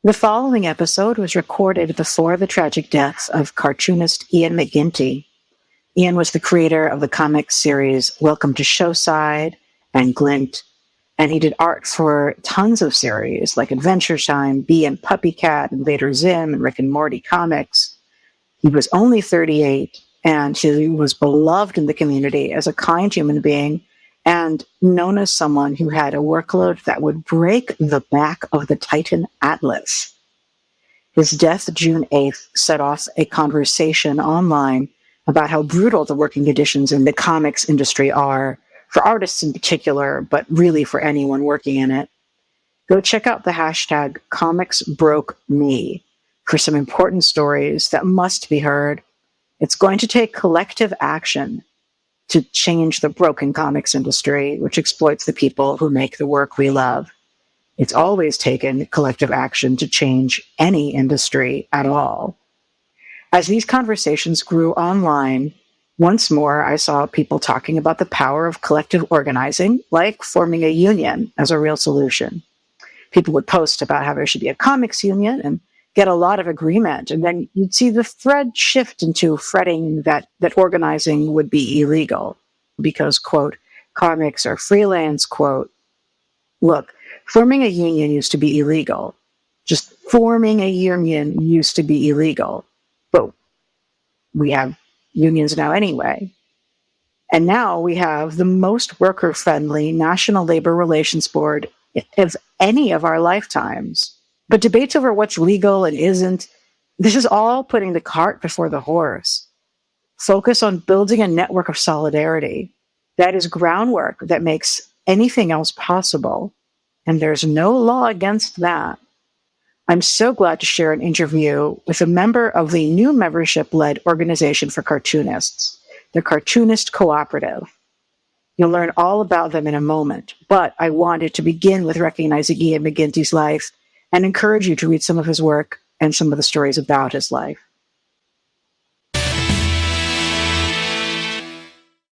The following episode was recorded before the tragic deaths of cartoonist Ian McGinty. Ian was the creator of the comic series Welcome to Showside and Glint, and he did art for tons of series like Adventure Time, Bee and Puppy Cat, Invader Zim, and Rick and Morty comics. He was only 38, and he was beloved in the community as a kind human being and known as someone who had a workload that would break the back of the Titan Atlas. His death, June 8th, set off a conversation online about how brutal the working conditions in the comics industry are, for artists in particular, but really for anyone working in it. Go check out the hashtag ComicsBrokeMe for some important stories that must be heard. It's going to take collective action to change the broken comics industry, which exploits the people who make the work we love. It's always taken collective action to change any industry at all. As these conversations grew online, once more I saw people talking about the power of collective organizing, like forming a union as a real solution. People would post about how there should be a comics union and get a lot of agreement, and then you'd see the thread shift into fretting that organizing would be illegal because, quote, comics are freelance, quote. Look, forming a union used to be illegal. Just forming a union used to be illegal. But we have unions now anyway. And now we have the most worker-friendly National Labor Relations Board of any of our lifetimes. But debates over what's legal and isn't, this is all putting the cart before the horse. Focus on building a network of solidarity. That is groundwork that makes anything else possible. And there's no law against that. I'm so glad to share an interview with a member of the new membership-led organization for cartoonists, the Cartoonist Cooperative. You'll learn all about them in a moment, but I wanted to begin with recognizing Ian McGinty's life and encourage you to read some of his work and some of the stories about his life.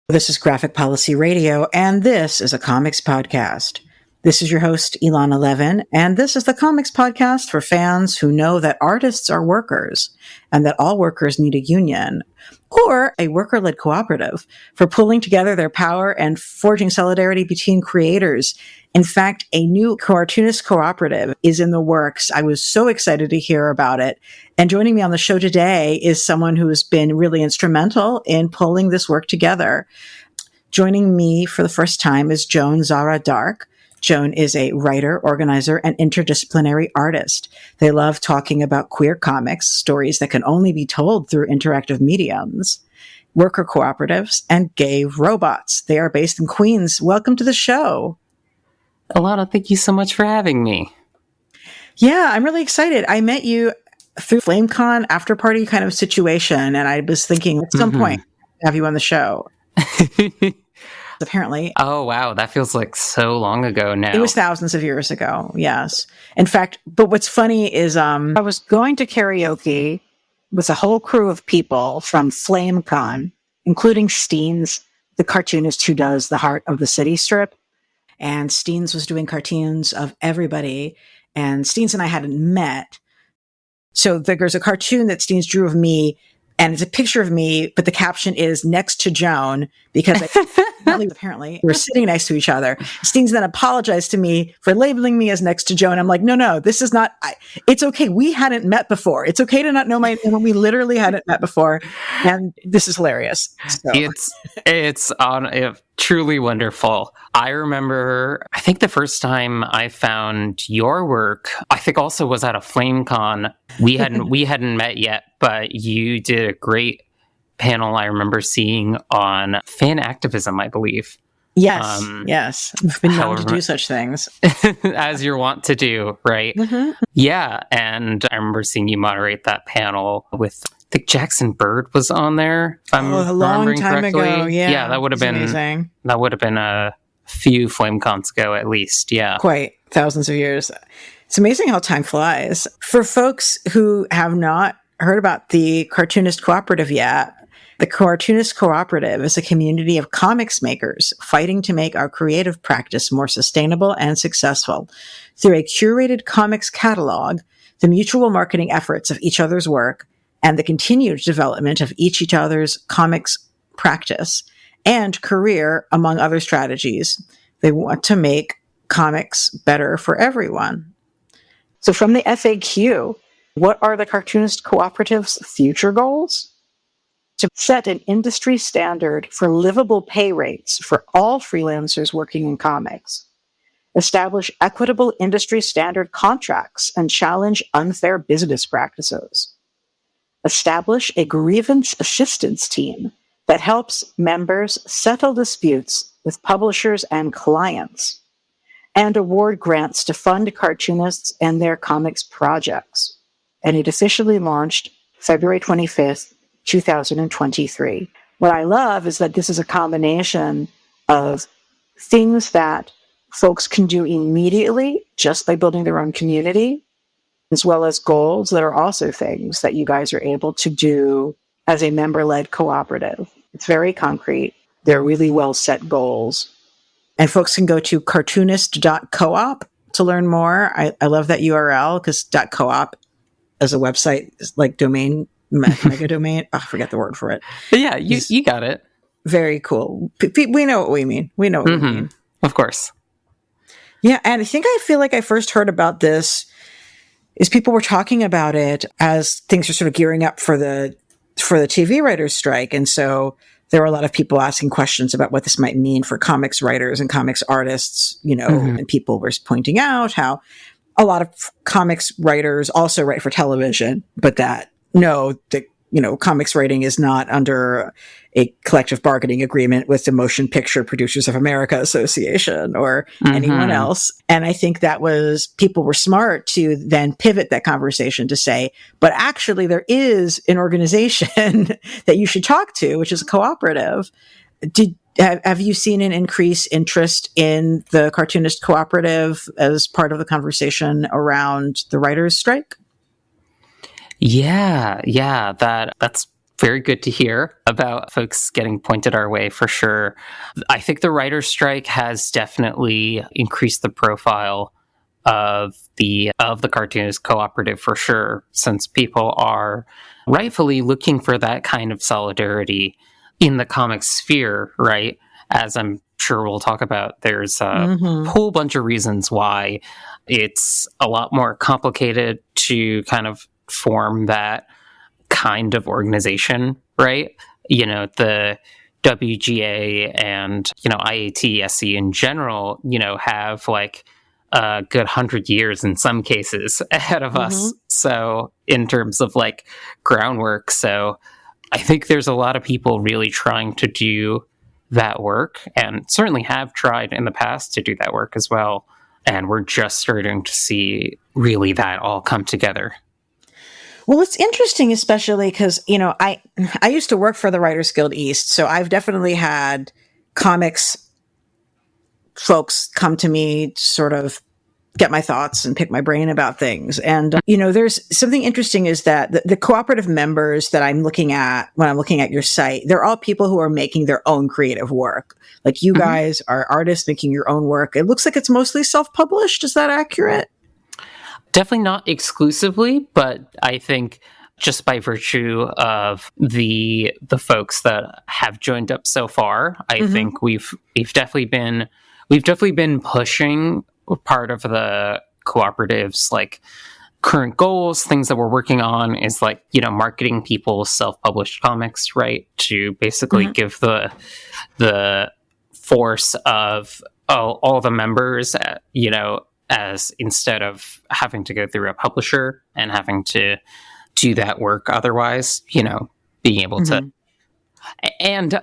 This is Graphic Policy Radio, and this is a comics podcast. This is your host, Ilana Levin, and this is the comics podcast for fans who know that artists are workers and that all workers need a union or a worker-led cooperative for pulling together their power and forging solidarity between creators. In fact, a new Cartoonist Cooperative is in the works. I was so excited to hear about it. And joining me on the show today is someone who has been really instrumental in pulling this work together. Joining me for the first time is Joan Zahra Dark. Joan is a writer, organizer, and interdisciplinary artist. They love talking about queer comics, stories that can only be told through interactive mediums, worker cooperatives, and gay robots. They are based in Queens. Welcome to the show. Alana, thank you so much for having me. Yeah, I'm really excited. I met you through FlameCon after party kind of situation, and I was thinking at some point have you on the show. Apparently. Oh, wow. That feels like so long ago now. It was thousands of years ago. Yes. In fact, but what's funny is I was going to karaoke with a whole crew of people from FlameCon, including Steens, the cartoonist who does the Heart of the City strip. And Steens was doing cartoons of everybody. And Steens and I hadn't met. So there's a cartoon that Steens drew of me, and it's a picture of me, but the caption is next to Joan, because apparently we're sitting next to each other. Steens then apologized to me for labeling me as next to Joan. I'm like, no, this is not, it's okay. We hadn't met before. It's okay to not know my name. We literally hadn't met before. And this is hilarious. So. It's truly wonderful. I remember, I think the first time I found your work, I think also was at a FlameCon. We hadn't met yet, but you did a great panel I remember seeing on fan activism, I believe. Yes. I've been known to do such things. As you're wont to do, right? Mm-hmm. Yeah, and I remember seeing you moderate that panel with, I think Jackson Bird was on there. If I'm a long time correctly. Ago. Yeah, that would have been amazing. That would have been a few FlameCons ago, at least. Yeah, quite thousands of years. It's amazing how time flies. For folks who have not heard about the Cartoonist Cooperative yet, the Cartoonist Cooperative is a community of comics makers fighting to make our creative practice more sustainable and successful. Through a curated comics catalog, the mutual marketing efforts of each other's work, and the continued development of each other's comics practice and career, among other strategies. They want to make comics better for everyone. So from the FAQ, what are the Cartoonist Cooperative's future goals? To set an industry standard for livable pay rates for all freelancers working in comics, establish equitable industry standard contracts and challenge unfair business practices, establish a grievance assistance team that helps members settle disputes with publishers and clients, and award grants to fund cartoonists and their comics projects. And it officially launched February 25th, 2023. What I love is that this is a combination of things that folks can do immediately just by building their own community, as well as goals that are also things that you guys are able to do as a member-led cooperative. It's very concrete. They're really well-set goals. And folks can go to cartoonist.coop to learn more. I love that URL because .coop as a website is like domain, mega domain. I forget the word for it. But yeah, you got it. Very cool. We know what we mean. We know what we mean. Of course. Yeah, and I feel like I first heard about this is people were talking about it as things are sort of gearing up for the TV writers' strike. And so there were a lot of people asking questions about what this might mean for comics writers and comics artists, and people were pointing out how a lot of comics writers also write for television, but comics writing is not under a collective bargaining agreement with the Motion Picture Producers of America Association or anyone else. And I think people were smart to then pivot that conversation to say, but actually there is an organization that you should talk to, which is a cooperative. Have you seen an increased interest in the Cartoonist Cooperative as part of the conversation around the writers' strike? Yeah, that's very good to hear about folks getting pointed our way for sure. I think the writer's strike has definitely increased the profile of the Cartoonist Cooperative for sure, since people are rightfully looking for that kind of solidarity in the comic sphere, right? As I'm sure we'll talk about, there's a whole bunch of reasons why it's a lot more complicated to kind of form that kind of organization, right? The WGA and, IATSE in general, have like a good 100 years in some cases ahead of us. So in terms of like groundwork. So I think there's a lot of people really trying to do that work and certainly have tried in the past to do that work as well. And we're just starting to see really that all come together. Well, it's interesting, especially because, I used to work for the Writers Guild East, so I've definitely had comics folks come to me to sort of get my thoughts and pick my brain about things. And, there's something interesting is that the cooperative members that I'm looking at when I'm looking at your site, they're all people who are making their own creative work. Like you guys are artists making your own work. It looks like it's mostly self-published. Is that accurate? Definitely not exclusively, but I think just by virtue of the folks that have joined up so far, I think we've definitely been pushing part of the cooperative's like current goals, things that we're working on is like, marketing people's self-published comics, right? To basically give the force of all the members, as instead of having to go through a publisher and having to do that work otherwise, being able to, and,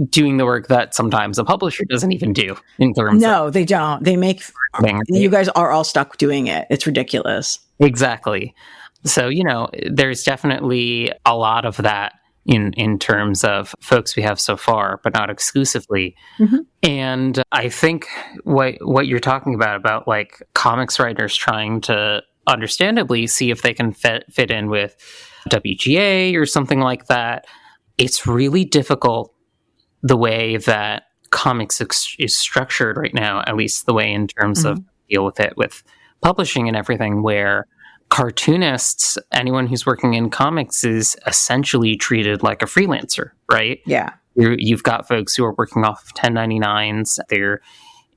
doing the work that sometimes a publisher doesn't even do in terms of... they don't. They make... You guys are all stuck doing it. It's ridiculous. Exactly. So, there's definitely a lot of that in terms of folks we have so far, but not exclusively. And I think what you're talking about like comics writers trying to understandably see if they can fit in with WGA or something like that, it's really difficult the way that comics is structured right now, at least the way in terms of deal with it with publishing and everything, where cartoonists, anyone who's working in comics, is essentially treated like a freelancer, right? Yeah. You've got folks who are working off 1099s, they're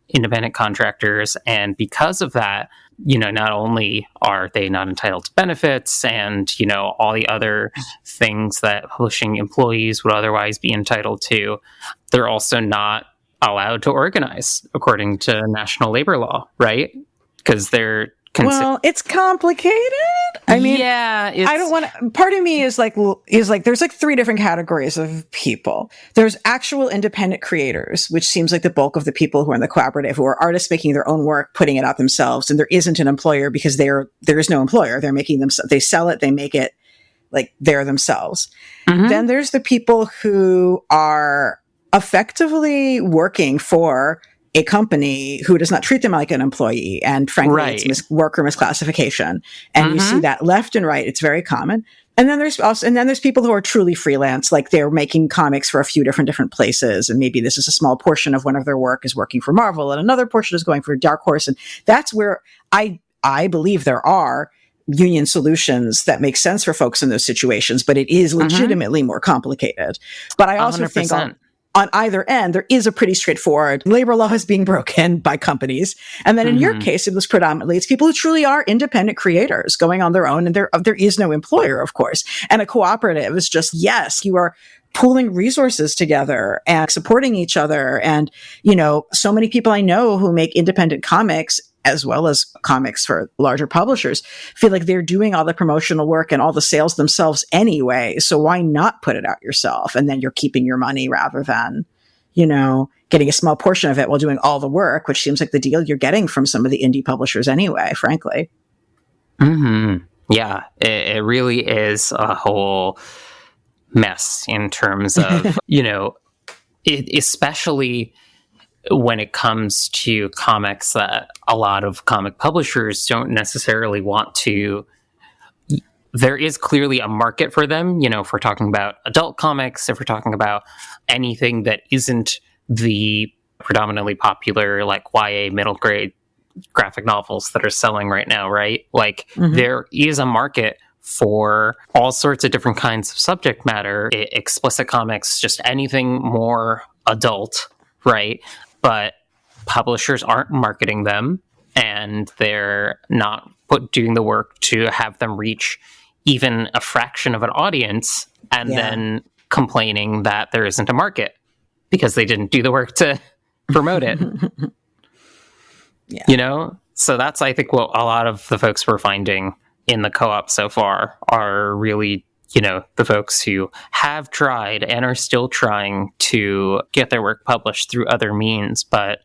independent contractors, and because of that, not only are they not entitled to benefits and, all the other things that publishing employees would otherwise be entitled to, they're also not allowed to organize according to national labor law, right? Because they're well, it's complicated. I mean, yeah, I don't want to. Part of me is like, there's like three different categories of people. There's actual independent creators, which seems like the bulk of the people who are in the cooperative, who are artists making their own work, putting it out themselves, and there isn't an employer because there is no employer. They're making them. They sell it. They make it like they're themselves. Mm-hmm. Then there's the people who are effectively working for a company who does not treat them like an employee. And frankly, it's worker misclassification. And you see that left and right. It's very common. And then there's people who are truly freelance, like they're making comics for a few different places. And maybe this is a small portion of one of their work is working for Marvel and another portion is going for Dark Horse. And that's where I believe there are union solutions that make sense for folks in those situations, but it is legitimately more complicated. But I also 100%. Think on either end, there is a pretty straightforward labor law is being broken by companies. And then in your case, it's people who truly are independent creators going on their own. And there is no employer, of course. And a cooperative is just, yes, you are pooling resources together and supporting each other. And, so many people I know who make independent comics as well as comics for larger publishers feel like they're doing all the promotional work and all the sales themselves anyway. So why not put it out yourself? And then you're keeping your money rather than, getting a small portion of it while doing all the work, which seems like the deal you're getting from some of the indie publishers anyway, frankly. Mm-hmm. Yeah, it really is a whole mess in terms of, especially when it comes to comics that a lot of comic publishers don't necessarily want to. There is clearly a market for them, if we're talking about adult comics, if we're talking about anything that isn't the predominantly popular, like YA middle grade graphic novels that are selling right now, right? Like there is a market for all sorts of different kinds of subject matter, explicit comics, just anything more adult, right? But publishers aren't marketing them, and they're not doing the work to have them reach even a fraction of an audience, and then complaining that there isn't a market because they didn't do the work to promote it. So that's, I think, what a lot of the folks we're finding in the co-op so far are really, the folks who have tried and are still trying to get their work published through other means, but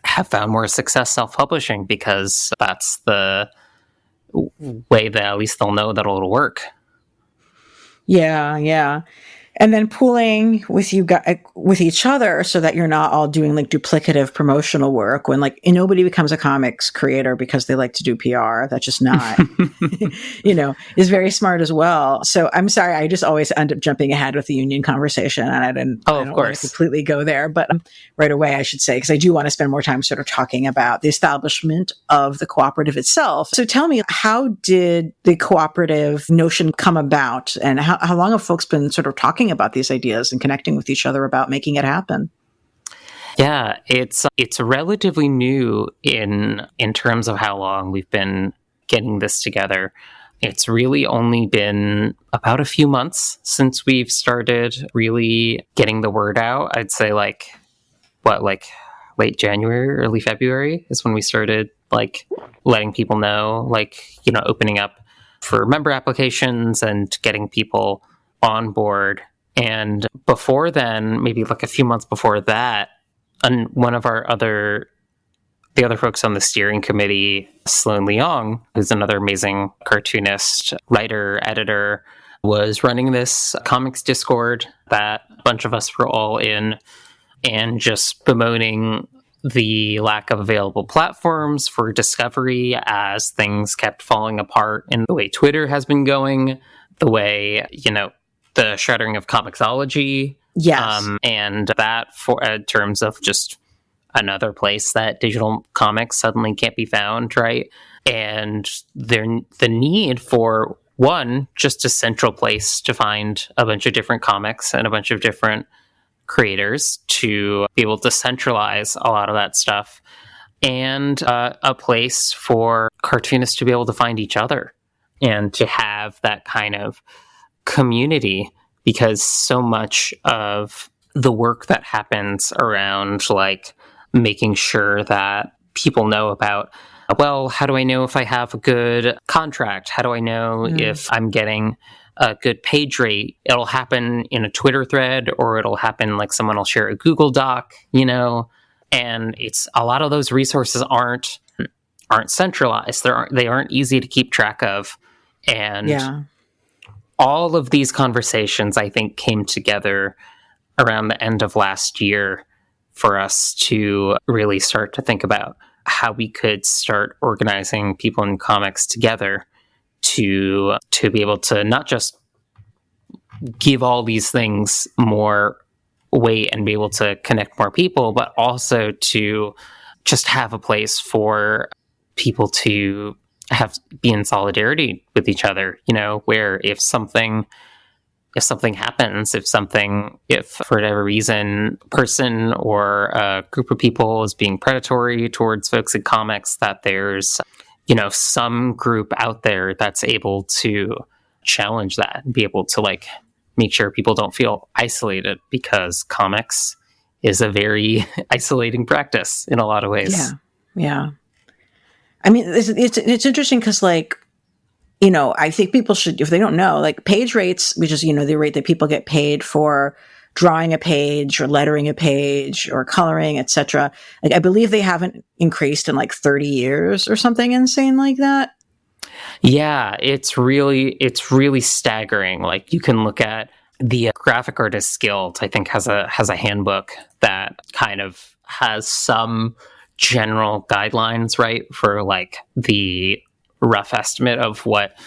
have found more success self-publishing because that's the way that at least they'll know that it'll work. Yeah. And then pooling with each other so that you're not all doing like duplicative promotional work when nobody becomes a comics creator because they like to do PR. That's just not, is very smart as well. So I'm sorry, I just always end up jumping ahead with the union conversation, and I don't want to completely go there, but right away I should say, because I do want to spend more time sort of talking about the establishment of the cooperative itself. So tell me, how did the cooperative notion come about, and how long have folks been sort of talking about these ideas and connecting with each other about making it happen? Yeah, it's relatively new in terms of how long we've been getting this together. It's really only been about a few months since we've started really getting the word out. I'd say late January, early February is when we started letting people know, opening up for member applications and getting people on board. And before then, maybe a few months before that, one of the other folks on the steering committee, Sloan Leong, who's another amazing cartoonist, writer, editor, was running this comics Discord that a bunch of us were all in, and just bemoaning the lack of available platforms for discovery as things kept falling apart in the way Twitter has been going, the way, the shuttering of Comixology. Yes. And that in terms of just another place that digital comics suddenly can't be found, right? and the need for one, just a central place to find a bunch of different comics and a bunch of different creators to be able to centralize a lot of that stuff, and a place for cartoonists to be able to find each other and to have that kind of community, because so much of the work that happens around like making sure that people know about, well, how do I know if I have a good contract? How do I know if I'm getting a good page rate? It'll happen in a Twitter thread, or it'll happen like someone will share a Google Doc, and it's a lot of those resources aren't centralized. They aren't easy to keep track of. And all of these conversations, I think, came together around the end of last year for us to really start to think about how we could start organizing people in comics together to be able to not just give all these things more weight and be able to connect more people, but also to just have a place for people to be in solidarity with each other, where if something happens, if for whatever reason, a person or a group of people is being predatory towards folks in comics, that there's, some group out there that's able to challenge that and be able to like make sure people don't feel isolated, because comics is a very isolating practice in a lot of ways. Yeah. I mean, it's interesting because, like, I think people should, if they don't know, like page rates, which is, the rate that people get paid for drawing a page or lettering a page or coloring, etc. Like, I believe they haven't increased in like 30 years or something insane like that. Yeah, it's really staggering. Like, you can look at the Graphic Artists Guild, I think, has a handbook that kind of has some general guidelines, right, for like the rough estimate of what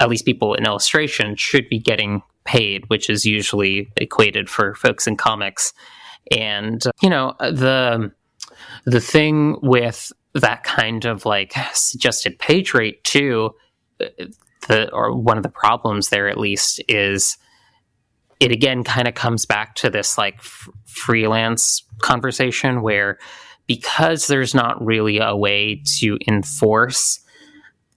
at least people in illustration should be getting paid, which is usually equated for folks in comics. And the thing with that kind of like suggested page rate too, or one of the problems there at least, is it again kind of comes back to this like freelance conversation, where because there's not really a way to enforce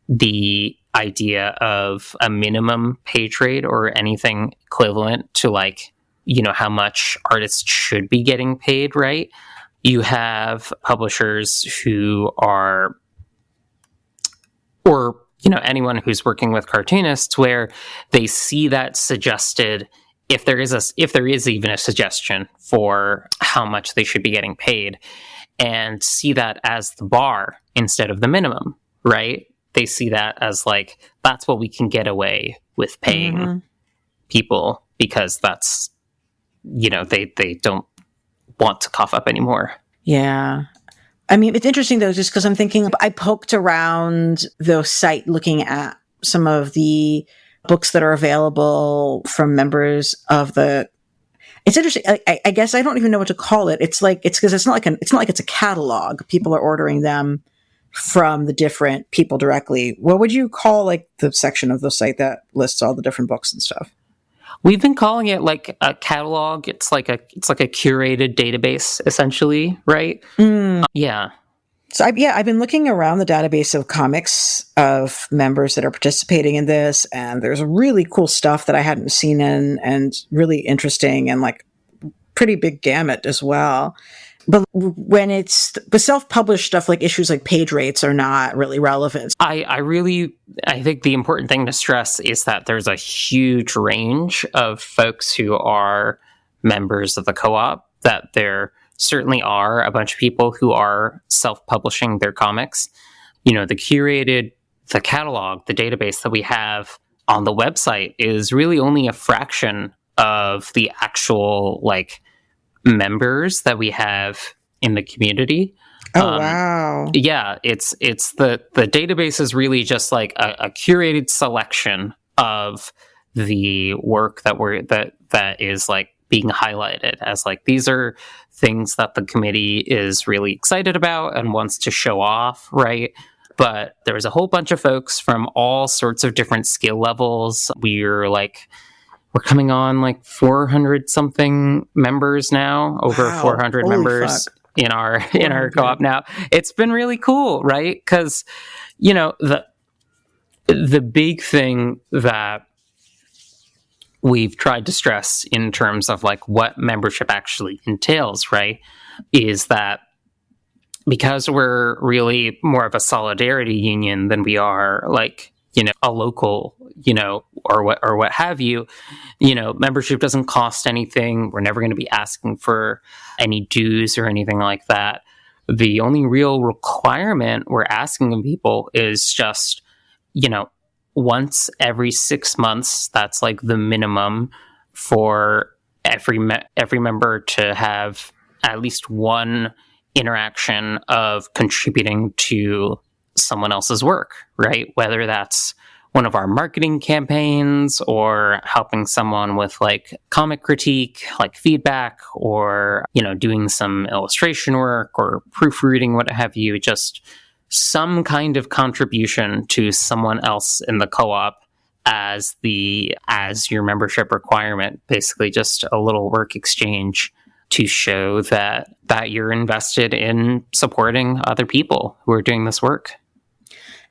the idea of a minimum page rate or anything equivalent to like, how much artists should be getting paid, right? You have publishers who are, or, anyone who's working with cartoonists, where they see that suggested, if there is even a suggestion for how much they should be getting paid, and see that as the bar instead of the minimum, right? They see that as like, that's what we can get away with paying people, because that's, they don't want to cough up anymore. Yeah. I mean, it's interesting though, just because I'm thinking, I poked around the site looking at some of the books that are available from members of the. It's interesting. I guess I don't even know what to call it. It's because it's not like it's a catalog. People are ordering them from the different people directly. What would you call like the section of the site that lists all the different books and stuff? We've been calling it like a catalog. It's like a curated database, essentially, right? Yeah. So I've been looking around the database of comics of members that are participating in this, and there's really cool stuff that I hadn't seen and really interesting, and like pretty big gamut as well. But when it's the self-published stuff, like issues like page rates are not really relevant. I think the important thing to stress is that there's a huge range of folks who are members of the co-op, that there certainly are a bunch of people who are self-publishing their comics. The catalog, the database that we have on the website is really only a fraction of the actual like members that we have in the community. Oh, wow. Yeah, it's the database is really just like a curated selection of the work that is like being highlighted as like, these are things that the committee is really excited about and wants to show off, right? but there was a whole bunch of folks from all sorts of different skill levels. We're coming on like 400 something members now, over Wow. 400 Holy members fuck. in our 400. co-op now. It's been really cool, right? Because the big thing that we've tried to stress in terms of like what membership actually entails, right, is that because we're really more of a solidarity union than we are like, a local, or what have you, membership doesn't cost anything. We're never going to be asking for any dues or anything like that. The only real requirement we're asking of people is just, once every 6 months, that's like the minimum for every member to have at least one interaction of contributing to someone else's work, right? Whether that's one of our marketing campaigns or helping someone with like comic critique, like feedback, or, doing some illustration work or proofreading, what have you, just some kind of contribution to someone else in the co-op as your membership requirement, basically just a little work exchange to show that you're invested in supporting other people who are doing this work.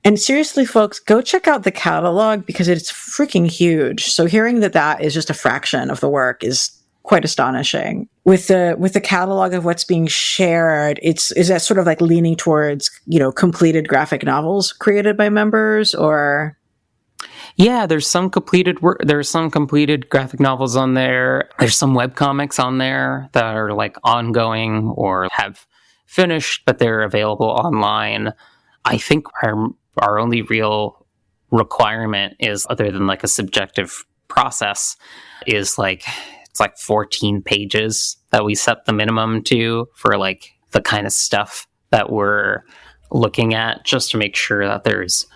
And seriously, folks, go check out the catalog because it's freaking huge. So hearing that is just a fraction of the work is quite astonishing. With the catalog of what's being shared, is that sort of like leaning towards, completed graphic novels created by members, or? Yeah, there's some completed work. There's some completed graphic novels on there. There's some webcomics on there that are like ongoing or have finished, but they're available online. I think our only real requirement is, other than like a subjective process, is like it's like 14 pages that we set the minimum to for like the kind of stuff that we're looking at, just to make sure that there's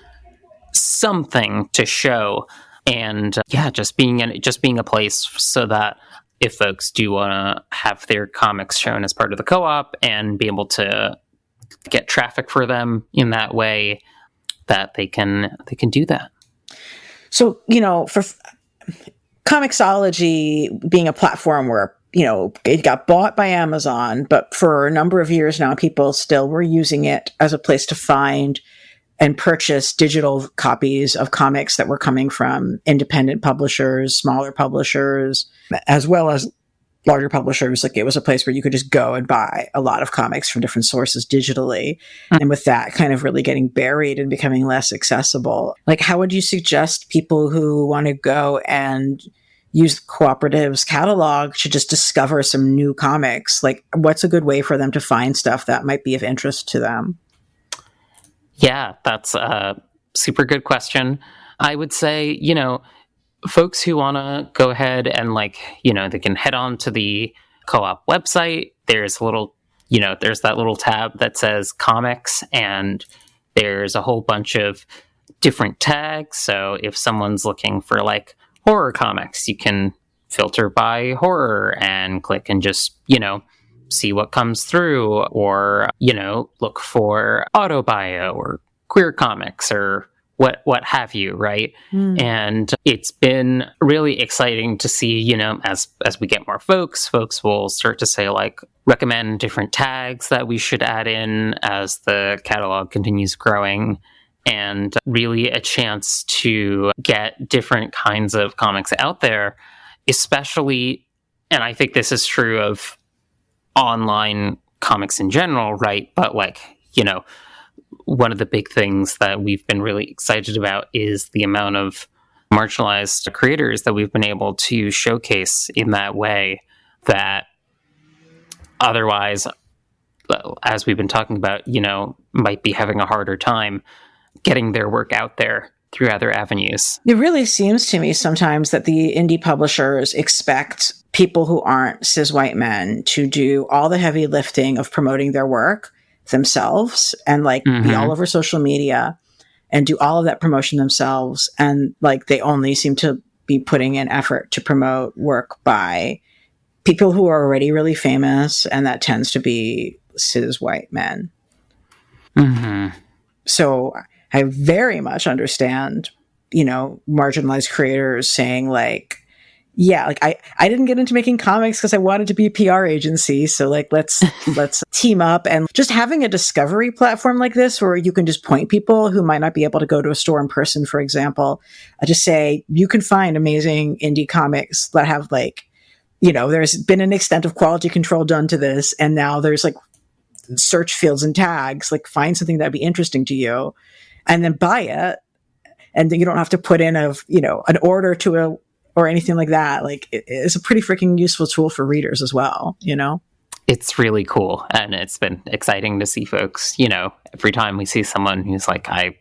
something to show. And just being a place so that if folks do want to have their comics shown as part of the co-op and be able to get traffic for them in that way, that they can do that. So, for Comixology being a platform where, it got bought by Amazon, but for a number of years now, people still were using it as a place to find and purchase digital copies of comics that were coming from independent publishers, smaller publishers, as well as larger publishers. Like, it was a place where you could just go and buy a lot of comics from different sources digitally. And with that kind of really getting buried and becoming less accessible, like, how would you suggest people who want to go and use Cooperative's catalog to just discover some new comics? Like, what's a good way for them to find stuff that might be of interest to them? Yeah, that's a super good question. I would say, folks who want to go ahead and they can head on to the co-op website. There's a little, there's that little tab that says comics, and there's a whole bunch of different tags. So if someone's looking for like horror comics, you can filter by horror and click and just, see what comes through, or, look for autobio or queer comics or what have you, right? And it's been really exciting to see, as we get more folks will start to say, like, recommend different tags that we should add in as the catalog continues growing, and really a chance to get different kinds of comics out there, especially, and I think this is true of online comics in general, right? But one of the big things that we've been really excited about is the amount of marginalized creators that we've been able to showcase in that way, that otherwise, as we've been talking about, might be having a harder time getting their work out there through other avenues. It really seems to me sometimes that the indie publishers expect people who aren't cis white men to do all the heavy lifting of promoting their work themselves and be all over social media and do all of that promotion themselves. And they only seem to be putting in effort to promote work by people who are already really famous. And that tends to be cis white men. Mm-hmm. So I very much understand, marginalized creators saying like, yeah, like I didn't get into making comics because I wanted to be a PR agency. So like, let's team up. And just having a discovery platform like this, where you can just point people who might not be able to go to a store in person, for example, just say, you can find amazing indie comics that have like, there's been an extent of quality control done to this. And now there's like search fields and tags, like find something that'd be interesting to you and then buy it. And then you don't have to put in an order to or anything like that. Like it's a pretty freaking useful tool for readers as well, It's really cool. And it's been exciting to see folks, every time we see someone who's like, I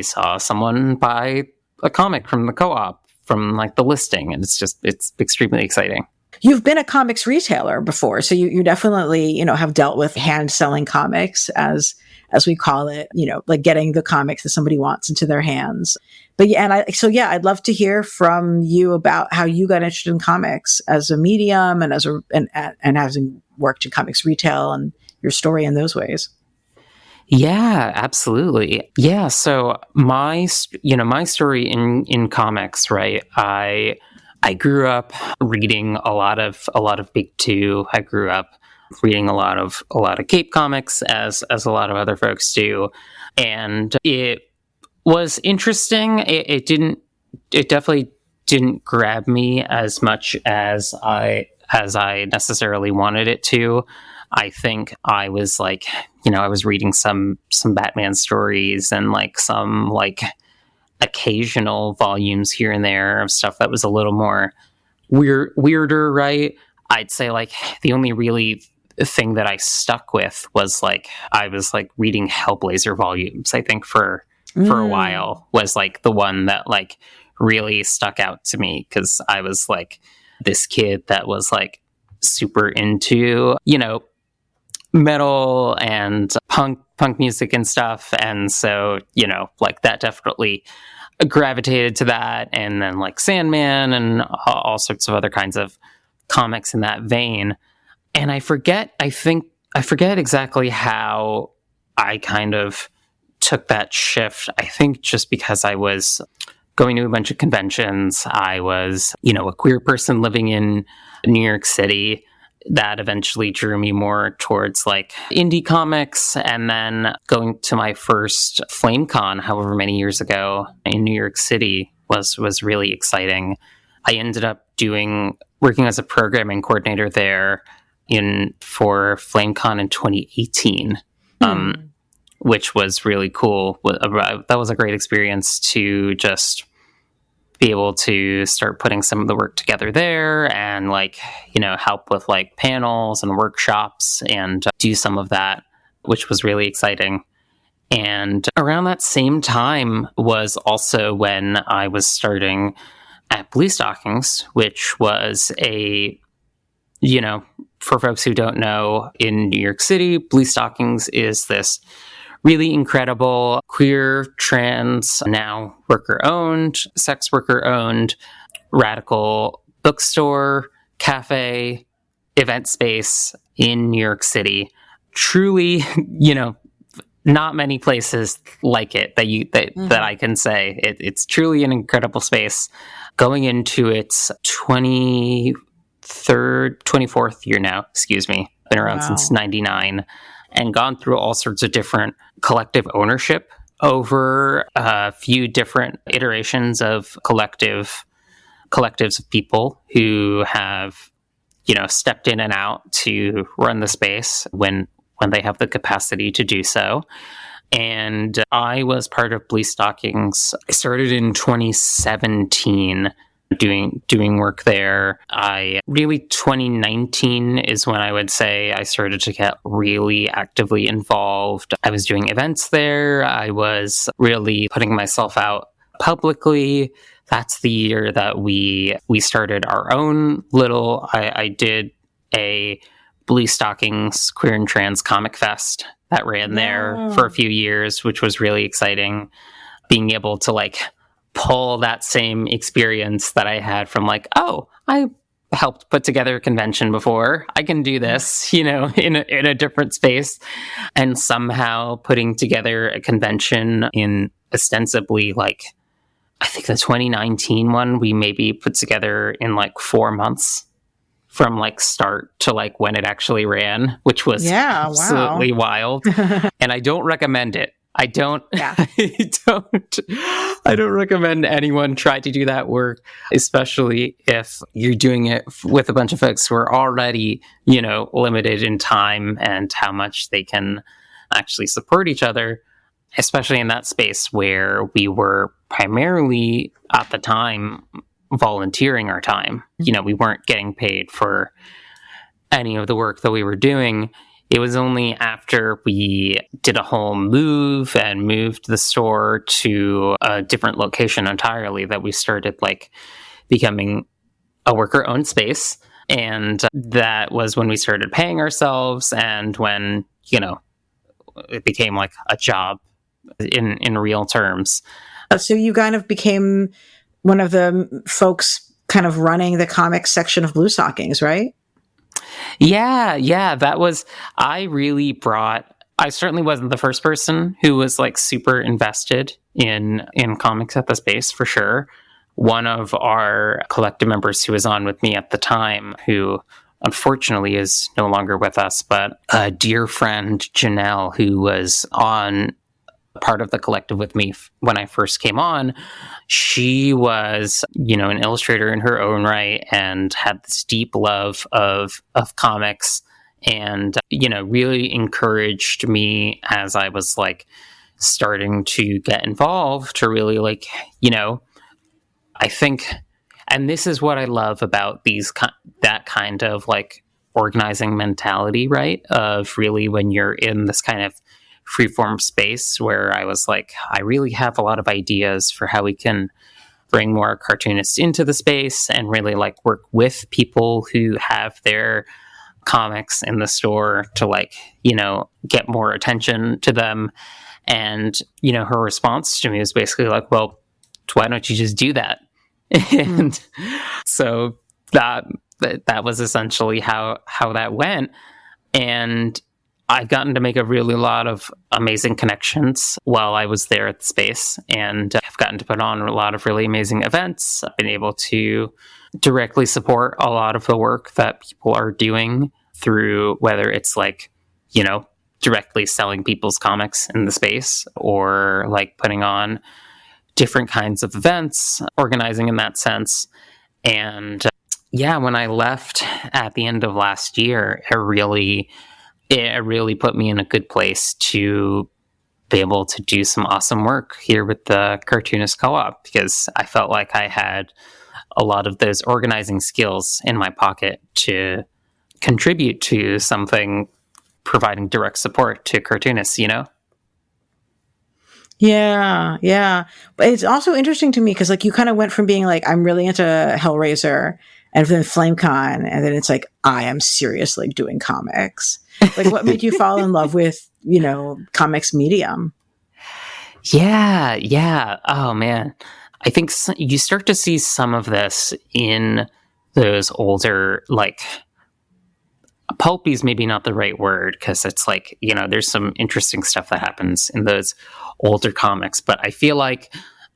saw someone buy a comic from the co-op from like the listing. And it's extremely exciting. You've been a comics retailer before, so you definitely, have dealt with hand selling comics as we call it, like getting the comics that somebody wants into their hands. But yeah, I'd love to hear from you about how you got interested in comics as a medium and and having worked in comics retail and your story in those ways. Yeah, absolutely. Yeah. So my story in comics, right? I grew up reading a lot of Big Two. I grew up reading a lot of Cape comics, as a lot of other folks do, and it was interesting. It definitely didn't grab me as much as I necessarily wanted it to. I think I was like, I was reading some Batman stories and like some like occasional volumes here and there of stuff that was a little more weirder, right? I'd say like the only really thing that I stuck with was like I was like reading Hellblazer volumes. I think for a while was like the one that like really stuck out to me, because I was like this kid that was like super into metal and punk music and stuff, and so like that definitely gravitated to that, and then like Sandman and all sorts of other kinds of comics in that vein. And I forget exactly how I kind of took that shift. I think just because I was going to a bunch of conventions, I was a queer person living in New York City. That eventually drew me more towards like indie comics, and then going to my first FlameCon however many years ago in New York City was really exciting. I ended up working as a programming coordinator there for FlameCon in 2018, which was really cool. That was a great experience to just be able to start putting some of the work together there and like, help with like panels and workshops and do some of that, which was really exciting. And around that same time was also when I was starting at Blue Stockings, which was for folks who don't know, in New York City, Blue Stockings is this really incredible queer, trans, now worker-owned, sex worker-owned, radical bookstore, cafe, event space in New York City. Truly, not many places like it that I can say. It's truly an incredible space. Going into its 24th year now, excuse me. Been around since 99. And gone through all sorts of different collective ownership over a few different iterations of collectives of people who have, stepped in and out to run the space when they have the capacity to do so. And I was part of Blue Stockings. I started in 2017 doing work there. 2019 is when I would say I started to get really actively involved. I was doing events there. I was really putting myself out publicly. That's the year that we started our own little, I did a Blue Stockings Queer and Trans Comic Fest that ran there for a few years, which was really exciting. Being able to like pull that same experience that I had from like, I helped put together a convention before. I can do this, in a different space. And somehow putting together a convention in ostensibly like, I think the 2019 one, we maybe put together in like 4 months from like start to like when it actually ran, which was absolutely wild. And I don't recommend it. I don't recommend anyone try to do that work, especially if you're doing it with a bunch of folks who are already, limited in time and how much they can actually support each other, especially in that space where we were primarily at the time volunteering our time. We weren't getting paid for any of the work that we were doing. It was only after we did a whole move and moved the store to a different location entirely that we started like becoming a worker-owned space. And that was when we started paying ourselves and when, it became like a job in real terms. So you kind of became one of the folks kind of running the comics section of Blue Stockings, right? Yeah, that was, I certainly wasn't the first person who was like super invested in comics at the space, for sure. One of our collective members who was on with me at the time, who unfortunately is no longer with us, but a dear friend, Janelle, who was on part of the collective with me when I first came on, she was, an illustrator in her own right and had this deep love of comics and, really encouraged me as I was like starting to get involved to really like, I think, and this is what I love about that kind of like organizing mentality, right? Of really when you're in this kind of freeform space where I was like, I really have a lot of ideas for how we can bring more cartoonists into the space and really like work with people who have their comics in the store to like, get more attention to them. And, her response to me was basically like, well, why don't you just do that? And so that was essentially how that went. And I've gotten to make a really lot of amazing connections while I was there at the space, and I've gotten to put on a lot of really amazing events. I've been able to directly support a lot of the work that people are doing through whether it's like, directly selling people's comics in the space or like putting on different kinds of events, organizing in that sense. And when I left at the end of last year, it really put me in a good place to be able to do some awesome work here with the Cartoonist Co-op, because I felt like I had a lot of those organizing skills in my pocket to contribute to something providing direct support to cartoonists, Yeah. But it's also interesting to me because like you kind of went from being like, I'm really into Hellraiser and then FlameCon, and then it's like, I am seriously doing comics. Like what made you fall in love with, comics medium? Yeah. Oh man. I think you start to see some of this in those older, like, pulpy is maybe not the right word because it's like, there's some interesting stuff that happens in those older comics, but I feel like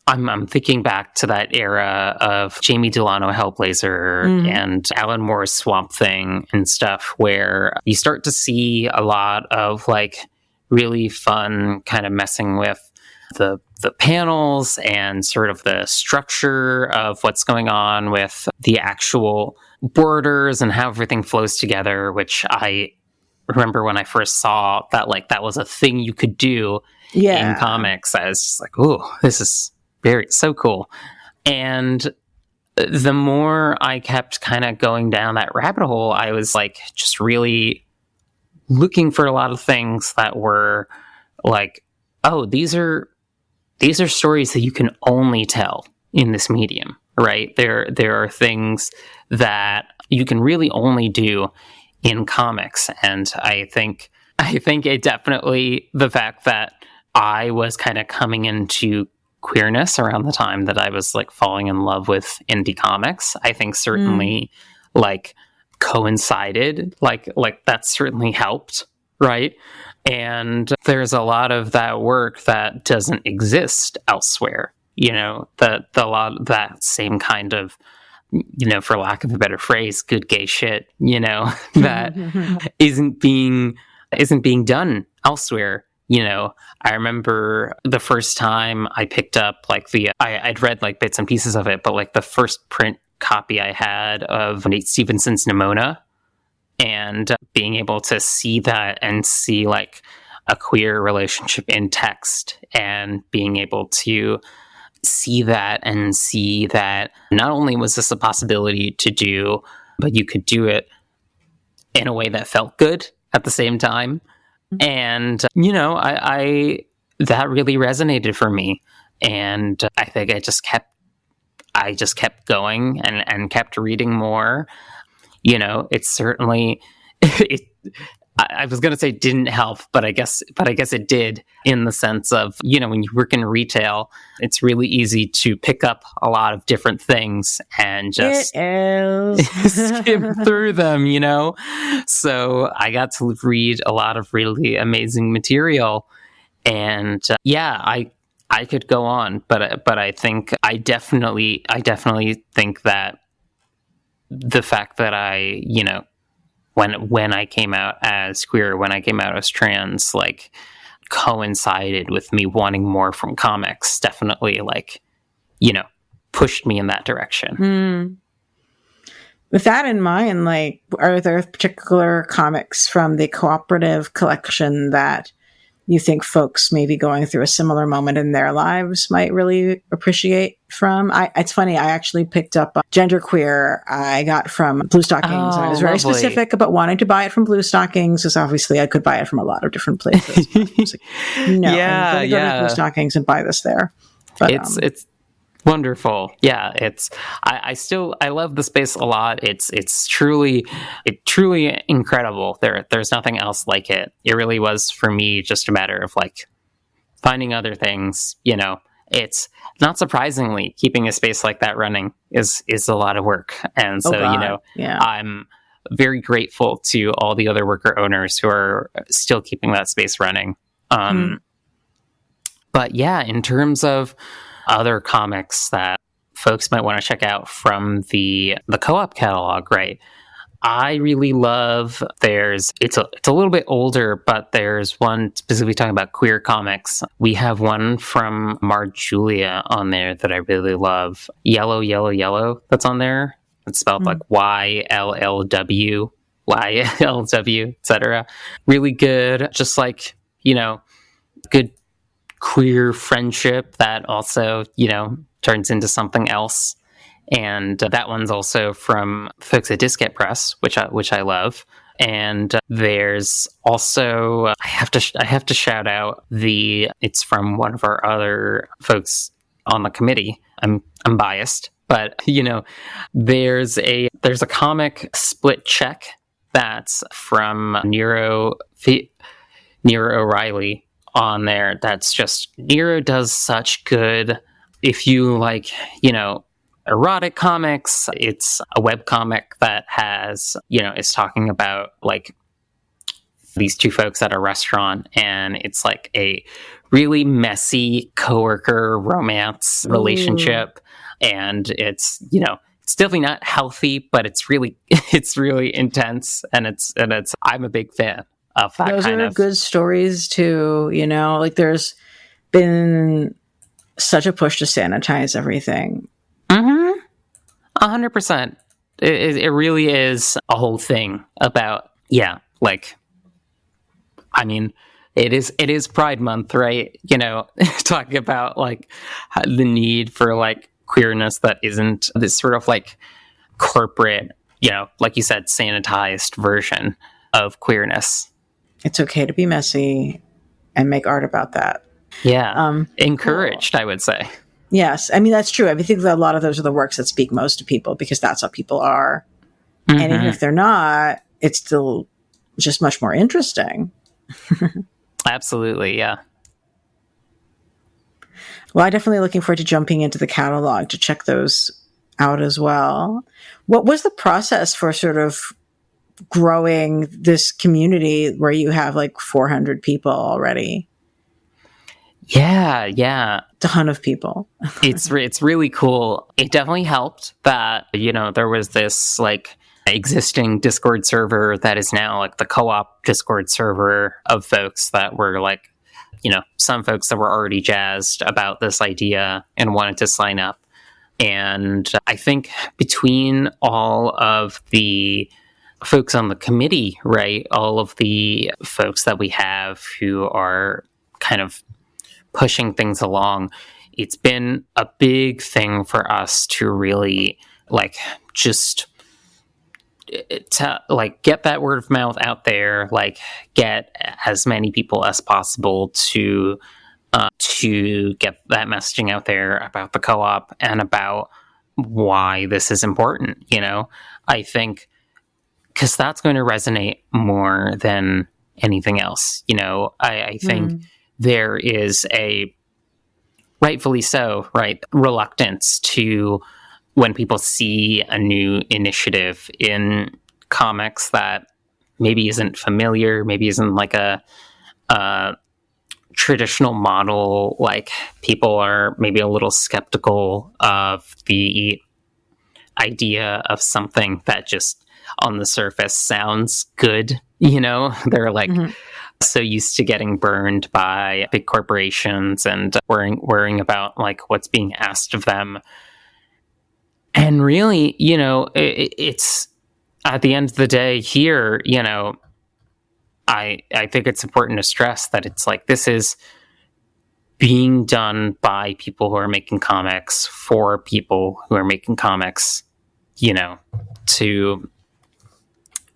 I'm thinking back to that era of Jamie Delano Hellblazer and Alan Moore's Swamp Thing and stuff, where you start to see a lot of like really fun kind of messing with the panels and sort of the structure of what's going on with the actual borders and how everything flows together, which I remember when I first saw that, like, that was a thing you could do in comics. I was just like, oh, this is so cool. And the more I kept kind of going down that rabbit hole, I was like just really looking for a lot of things that were like, oh, these are stories that you can only tell in this medium, right? There are things that you can really only do in comics. And I think it definitely, the fact that I was kind of coming into queerness around the time that I was like falling in love with indie comics, I think certainly like coincided, like that certainly helped, right? And there's a lot of that work that doesn't exist elsewhere. The lot of that same kind of, for lack of a better phrase, good gay shit, that isn't being done elsewhere. I remember the first time I picked up like I'd read like bits and pieces of it, but like the first print copy I had of Nate Stephenson's Nimona, and being able to see that and see like a queer relationship in text, and being able to see that and see that not only was this a possibility to do, but you could do it in a way that felt good at the same time. And, I that really resonated for me. And I think I just kept going and kept reading more. It's certainly, I was going to say didn't help, but I guess it did, in the sense of, when you work in retail, it's really easy to pick up a lot of different things and just skim through them, So I got to read a lot of really amazing material, and I could go on, but I think I definitely think that the fact that I, when I came out as queer, when I came out as trans, like coincided with me wanting more from comics, definitely like, pushed me in that direction. With that in mind, like, are there particular comics from the Cooperative collection that you think folks maybe going through a similar moment in their lives might really appreciate from? It's funny, I actually picked up Genderqueer. I got from Blue Stockings. I was very specific about wanting to buy it from Blue Stockings, because obviously I could buy it from a lot of different places. I was like, no, I'm going to go to Blue Stockings and buy this there. But, it's wonderful. Yeah, I love the space a lot. It's truly incredible. There's nothing else like it. It really was, for me, just a matter of like finding other things. It's not surprisingly, keeping a space like that running is a lot of work. And so, I'm very grateful to all the other worker owners who are still keeping that space running. But yeah, in terms of other comics that folks might want to check out from the Co-op catalog, right? I really love, it's a little bit older, but there's one specifically talking about queer comics. We have one from Marjulia on there that I really love. Yellow, Yellow, Yellow, that's on there. It's spelled like YLLW, etc. Really good, just like, good queer friendship that also, turns into something else. And that one's also from folks at Diskette Press, which I love. And there's also, I have to shout out it's from one of our other folks on the committee. I'm biased, but there's a comic Split Check that's from Nero O'Reilly on there. That's just, Nero does such good, if you like, erotic comics. It's a webcomic that has, is talking about like these two folks at a restaurant, and it's like a really messy coworker romance relationship. And it's, it's definitely not healthy, but it's really intense, and it's I'm a big fan of that. Those are good stories too, like there's been such a push to sanitize everything. 100%. It really is a whole thing about, like, I mean, it is Pride Month, right? Talking about like the need for like queerness that isn't this sort of like corporate, like you said, sanitized version of queerness. It's okay to be messy and make art about that. Yeah. Encouraged, cool. I would say. Yes. I mean, that's true. I think that a lot of those are the works that speak most to people, because that's how people are. And even if they're not, it's still just much more interesting. Absolutely. Yeah. Well, I'm definitely looking forward to jumping into the catalog to check those out as well. What was the process for sort of growing this community where you have like 400 people already? Yeah. It's a ton of people. It's really cool. It definitely helped that, there was this like existing Discord server that is now like the co-op Discord server of folks that were like, some folks that were already jazzed about this idea and wanted to sign up. And I think between all of the folks on the committee, right, all of the folks that we have who are kind of pushing things along, it's been a big thing for us to really like just to like get that word of mouth out there, like get as many people as possible to get that messaging out there about the co-op and about why this is important. I think because that's going to resonate more than anything else. I think there is a, rightfully so, right, reluctance to when people see a new initiative in comics that maybe isn't familiar, maybe isn't like a traditional model, like people are maybe a little skeptical of the idea of something that just on the surface sounds good. They're like so used to getting burned by big corporations and worrying about like what's being asked of them. And really, it's at the end of the day here, I think it's important to stress that it's like this is being done by people who are making comics for people who are making comics, to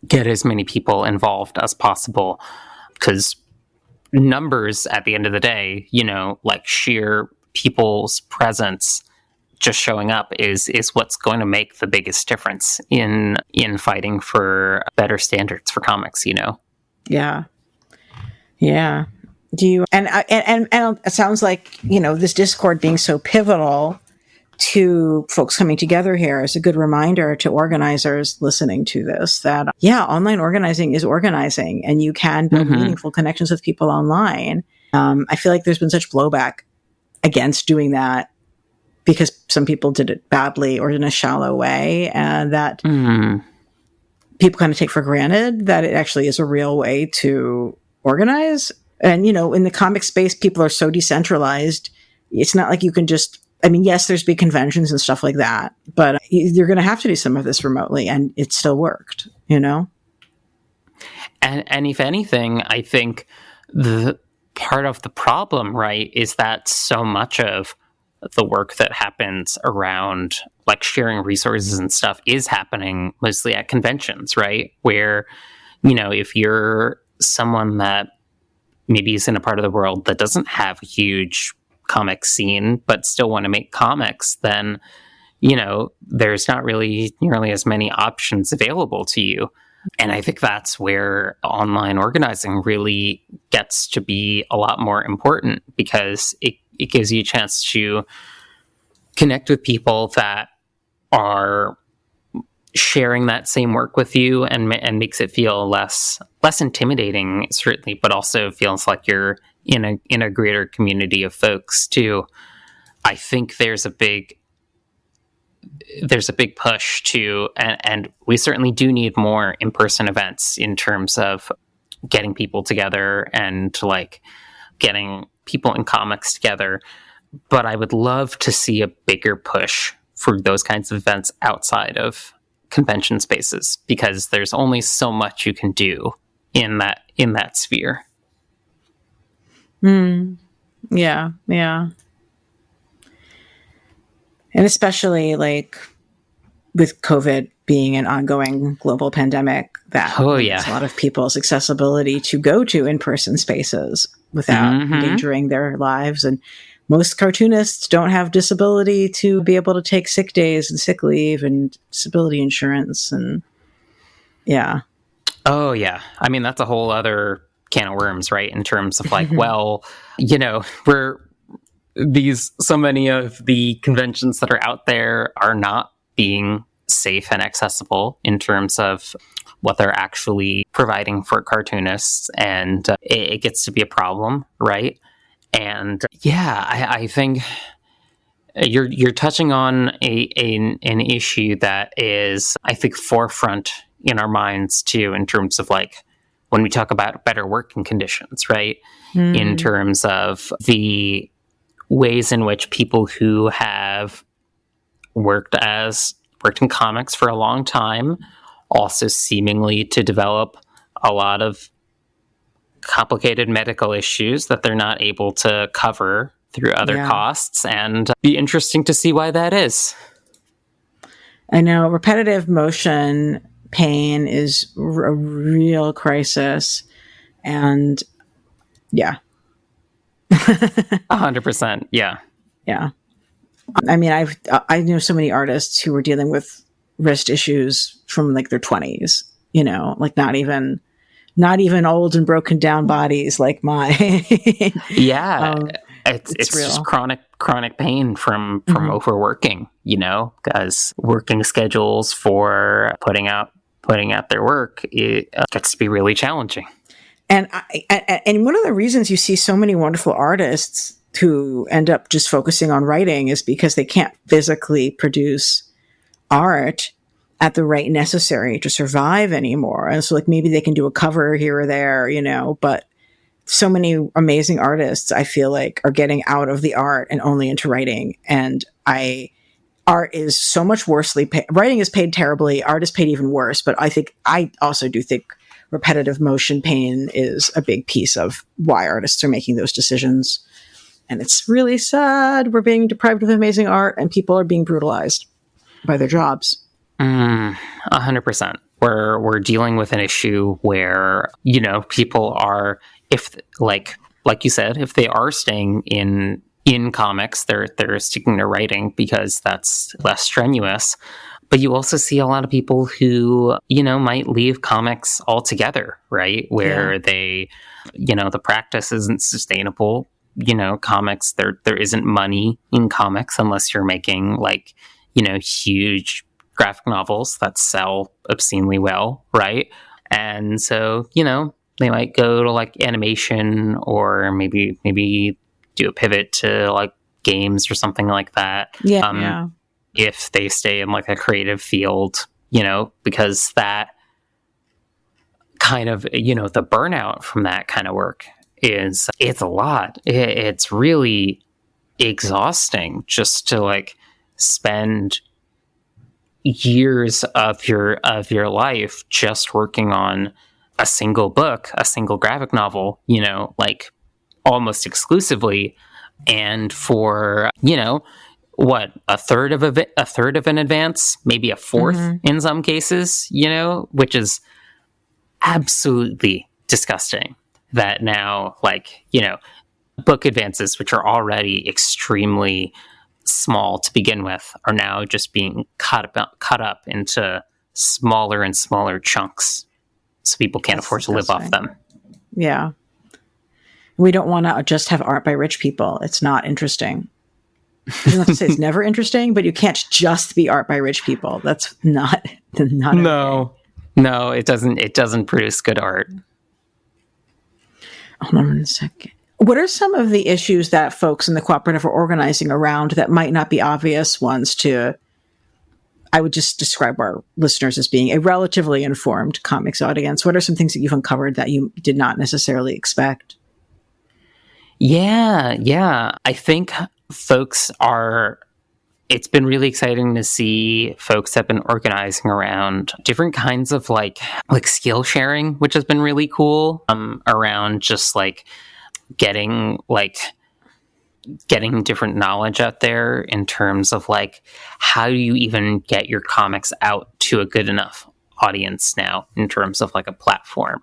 get as many people involved as possible. Because numbers at the end of the day, like sheer people's presence just showing up is what's going to make the biggest difference in fighting for better standards for comics, Yeah. Do you and it sounds like this Discord being so pivotal to folks coming together here is a good reminder to organizers listening to this that online organizing is organizing, and you can build meaningful connections with people online. I feel like there's been such blowback against doing that because some people did it badly or in a shallow way, and that people kind of take for granted that it actually is a real way to organize. And, in the comic space, people are so decentralized. It's not like you can just, yes, there's big conventions and stuff like that, but you're going to have to do some of this remotely, and it still worked, And if anything, I think the part of the problem, right, is that so much of the work that happens around like sharing resources and stuff is happening mostly at conventions, right? Where, if you're someone that maybe is in a part of the world that doesn't have a huge comic scene, but still want to make comics, then, there's not really nearly as many options available to you. And I think that's where online organizing really gets to be a lot more important, because it gives you a chance to connect with people that are sharing that same work with you, and makes it feel less intimidating, certainly, but also feels like you're in a greater community of folks too. I think there's a big push to, and we certainly do need more in-person events in terms of getting people together and like getting people in comics together. But I would love to see a bigger push for those kinds of events outside of convention spaces, because there's only so much you can do in that sphere. Yeah. And especially like with COVID being an ongoing global pandemic, that limits a lot of people's accessibility to go to in-person spaces without endangering their lives. And most cartoonists don't have disability to be able to take sick days and sick leave and disability insurance. And Oh yeah. That's a whole other can of worms, right? In terms of like, well, so many of the conventions that are out there are not being safe and accessible in terms of what they're actually providing for cartoonists, and it gets to be a problem, right? And yeah, I think you're touching on an issue that is, I think, forefront in our minds too, in terms of like when we talk about better working conditions, right? In terms of the ways in which people who have worked in comics for a long time also seemingly to develop a lot of complicated medical issues that they're not able to cover through other costs, and be interesting to see why that is. I know repetitive motion pain is a real crisis, and yeah. 100%. Yeah. Yeah. I mean, I know so many artists who were dealing with wrist issues from like their 20s, you know, like not even old and broken down bodies like mine. Yeah. It's real. just chronic pain from overworking, you know, because working schedules for putting out their work, it gets to be really challenging. And and one of the reasons you see so many wonderful artists who end up just focusing on writing is because they can't physically produce art at the rate necessary to survive anymore. And so like maybe they can do a cover here or there, you know, but so many amazing artists, I feel like, are getting out of the art and only into writing. And art is so much worsely paid. Writing is paid terribly. Art is paid even worse. But I also do think repetitive motion pain is a big piece of why artists are making those decisions. And it's really sad. We're being deprived of amazing art and people are being brutalized by their jobs. 100%. We're dealing with an issue where, you know, people are, if like you said, if they are staying in comics, they're sticking to writing because that's less strenuous. But you also see a lot of people who, you know, might leave comics altogether, right? Where they, you know, the practice isn't sustainable. You know, comics, there isn't money in comics unless you're making like, you know, huge graphic novels that sell obscenely well, right? And so, you know, they might go to like animation or maybe do a pivot to like games or something like that. If they stay in like a creative field, you know, because that kind of, you know, the burnout from that kind of work it's a lot. It's really exhausting just to like spend years of your life just working on a single book, a single graphic novel, you know, like almost exclusively, and for, you know, what, a third of an advance, maybe a fourth in some cases, you know, which is absolutely disgusting. That now, like, you know, book advances, which are already extremely small to begin with, are now just being cut up into smaller and smaller chunks, so people can't afford to live off them. Yeah. We don't want to just have art by rich people. It's not interesting. I don't have to say it's never interesting, but you can't just be art by rich people. That's not no. Okay. No, it doesn't produce good art. Hold on a second. What are some of the issues that folks in the cooperative are organizing around that might not be obvious ones to, I would just describe our listeners as being a relatively informed comics audience? What are some things that you've uncovered that you did not necessarily expect? Yeah. I think it's been really exciting to see folks have been organizing around different kinds of like skill sharing, which has been really cool, around just like getting different knowledge out there in terms of like, how do you even get your comics out to a good enough audience now in terms of like a platform?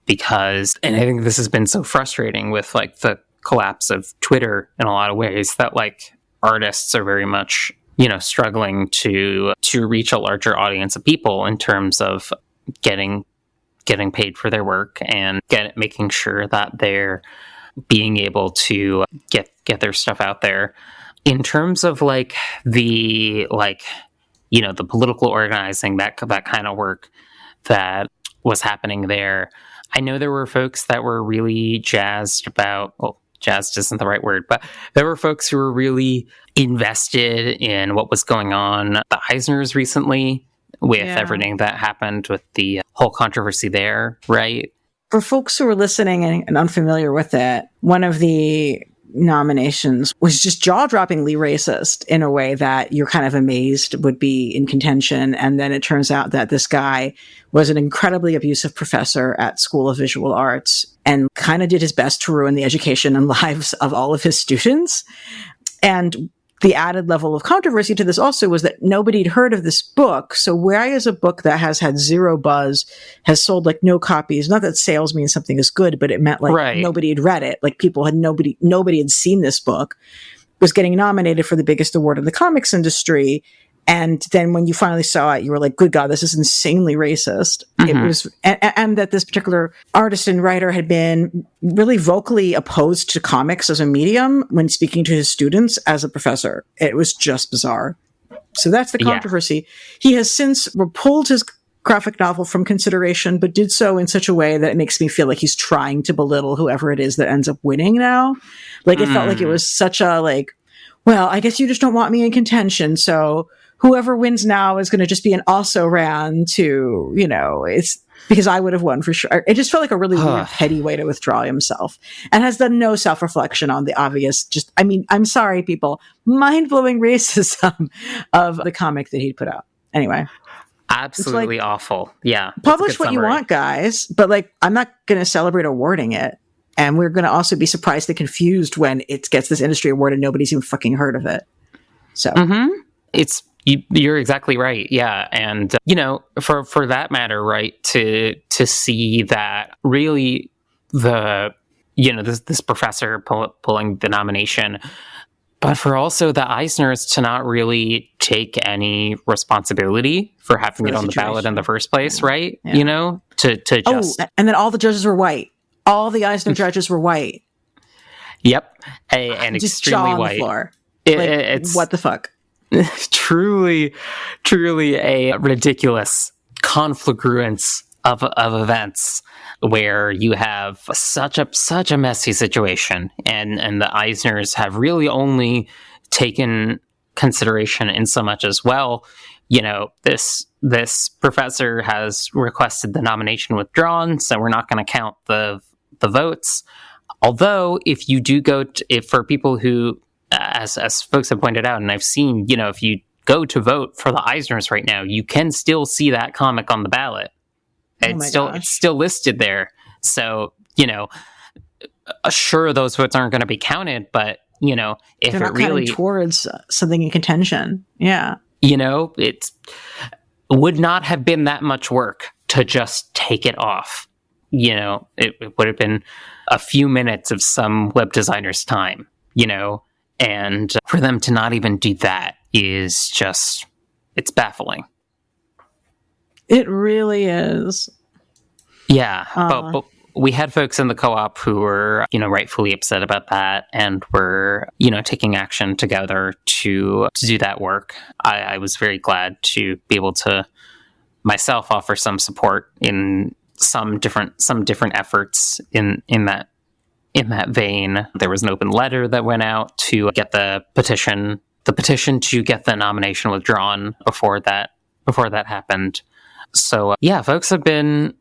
Because, and I think this has been so frustrating with like the collapse of Twitter in a lot of ways, that like artists are very much, you know, struggling to reach a larger audience of people in terms of getting paid for their work and making sure that they're being able to get their stuff out there. In terms of like the like the political organizing, that kind of work that was happening there. I know there were folks that were really jazzed about, well, jazzed isn't the right word, but there were folks who were really invested in what was going on the Eisners recently with everything that happened with the whole controversy there, right? For folks who are listening and unfamiliar with it, one of the nominations was just jaw-droppingly racist in a way that you're kind of amazed would be in contention. And then it turns out that this guy was an incredibly abusive professor at School of Visual Arts and kind of did his best to ruin the education and lives of all of his students. And the added level of controversy to this also was that nobody had heard of this book. So why is a book that has had zero buzz, has sold like no copies? Not that sales means something is good, but it meant like nobody had read it. Like nobody had seen this book, was getting nominated for the biggest award in the comics industry. And then when you finally saw it, you were like, good God, this is insanely racist. It was, and that this particular artist and writer had been really vocally opposed to comics as a medium when speaking to his students as a professor. It was just bizarre. So that's the controversy. He has since pulled his graphic novel from consideration, but did so in such a way that it makes me feel like he's trying to belittle whoever it is that ends up winning now. Like, it felt like it was such a, like, well, I guess you just don't want me in contention, so whoever wins now is going to just be an also ran to, it's because I would have won for sure. It just felt like a really weird, petty way to withdraw himself, and has done no self-reflection on the obvious, I'm sorry, people, mind-blowing racism of the comic that he'd put out. Anyway. Absolutely awful. Yeah. Publish what you want, guys, but like, I'm not going to celebrate awarding it. And we're going to also be surprised and confused when it gets this industry award and nobody's even fucking heard of it. So. You're exactly right. Yeah. And, for that matter, right, to see that really this professor pulling the nomination, but for also the Eisners to not really take any responsibility for having it on the ballot in the first place, right? Yeah. To just... and then all the judges were white. All the Eisner judges were white. Yep. And just extremely white. On the floor. It's what the fuck? truly a ridiculous confluence of events where you have such a messy situation, and the Eisners have really only taken consideration in so much as, well, this professor has requested the nomination withdrawn, so we're not going to count the votes. Although, if you do for people who, as folks have pointed out, and I've seen, if you go to vote for the Eisners right now, you can still see that comic on the ballot. It's still listed there. So, sure, those votes aren't going to be counted, but, if they're not counting towards something in contention. Yeah. It would not have been that much work to just take it off. It would have been a few minutes of some web designer's time, and for them to not even do that is just, it's baffling. It really is. Yeah. But we had folks in the co-op who were, rightfully upset about that, and were, taking action together to do that work. I was very glad to be able to myself offer some support in some different efforts in that vein. There was an open letter that went out to get the petition to get the nomination withdrawn before that happened. So folks have been,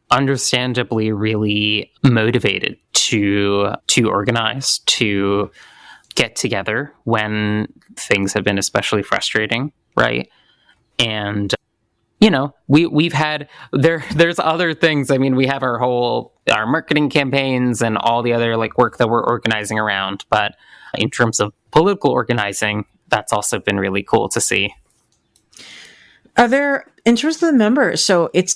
understandably really motivated to organize, to get together when things have been especially frustrating, right? And we've had there's other things. I mean, we have our marketing campaigns and all the other work that we're organizing around. But in terms of political organizing, that's also been really cool to see. Are there, in terms of the members, so it's,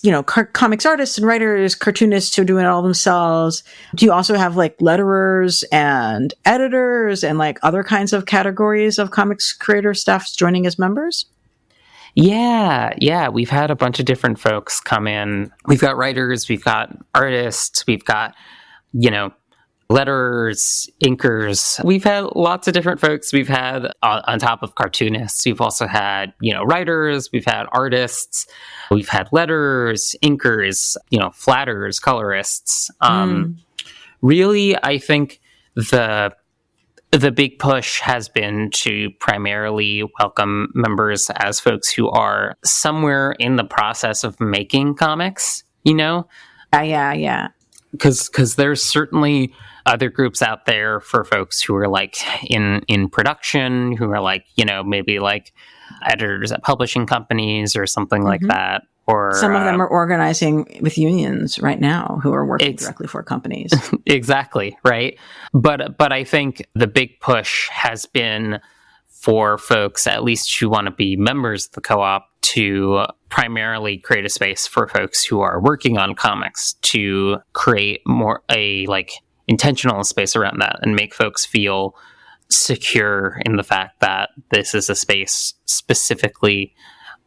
comics artists and writers, cartoonists who are doing it all themselves. Do you also have letterers and editors and other kinds of categories of comics creator staffs joining as members? Yeah. We've had a bunch of different folks come in. We've got writers, we've got artists, we've got, letterers, inkers. We've had lots of different folks. We've had, on top of cartoonists, we've also had, writers, we've had artists, we've had letterers, inkers, flatters, colorists. Really, I think the big push has been to primarily welcome members as folks who are somewhere in the process of making comics, Yeah. Because there's certainly other groups out there for folks who are like in production, who are like, maybe like editors at publishing companies or something like that. Or some of them are organizing with unions right now who are working directly for companies. Exactly, right? But I think the big push has been for folks, at least who want to be members of the co-op, to primarily create a space for folks who are working on comics to create more a like intentional space around that and make folks feel secure in the fact that this is a space specifically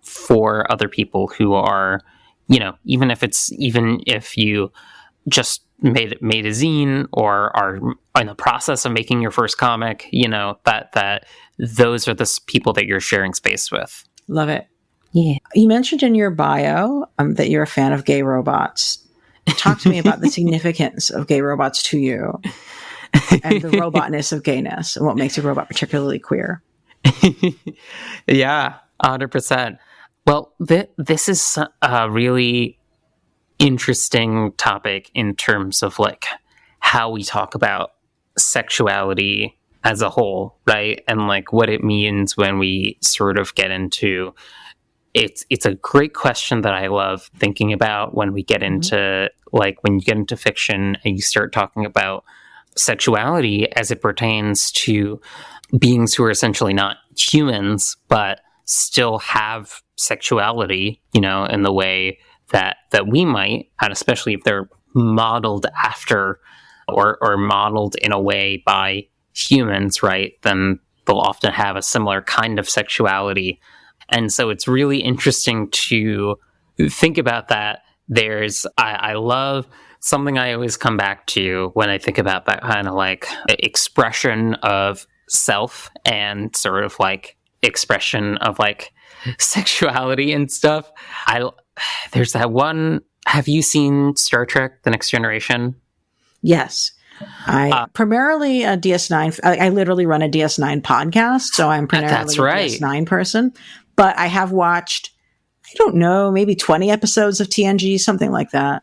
for other people who are, even if you just made a zine or are in the process of making your first comic, that those are the people that you're sharing space with. Love it. Yeah. You mentioned in your bio that you're a fan of gay robots. Talk to me about the significance of gay robots to you and the robotness of gayness and what makes a robot particularly queer. Yeah, 100%. Well, this is a really interesting topic in terms of like how we talk about sexuality as a whole, right? And like what it means when we sort of get into it's a great question that I love thinking about when we get into when you get into fiction and you start talking about sexuality as it pertains to beings who are essentially not humans but still have sexuality, in the way that we might, and especially if they're modeled after or modeled in a way by humans, right? Then they'll often have a similar kind of sexuality. And so it's really interesting to think about that. I love something I always come back to when I think about that kind of like expression of self and sort of like expression of like sexuality and stuff. There's that one. Have you seen Star Trek: The Next Generation? Yes. I primarily a DS9. I literally run a DS9 podcast, so I'm primarily That's right. a DS9 person. But I have watched, I don't know, maybe 20 episodes of TNG, something like that.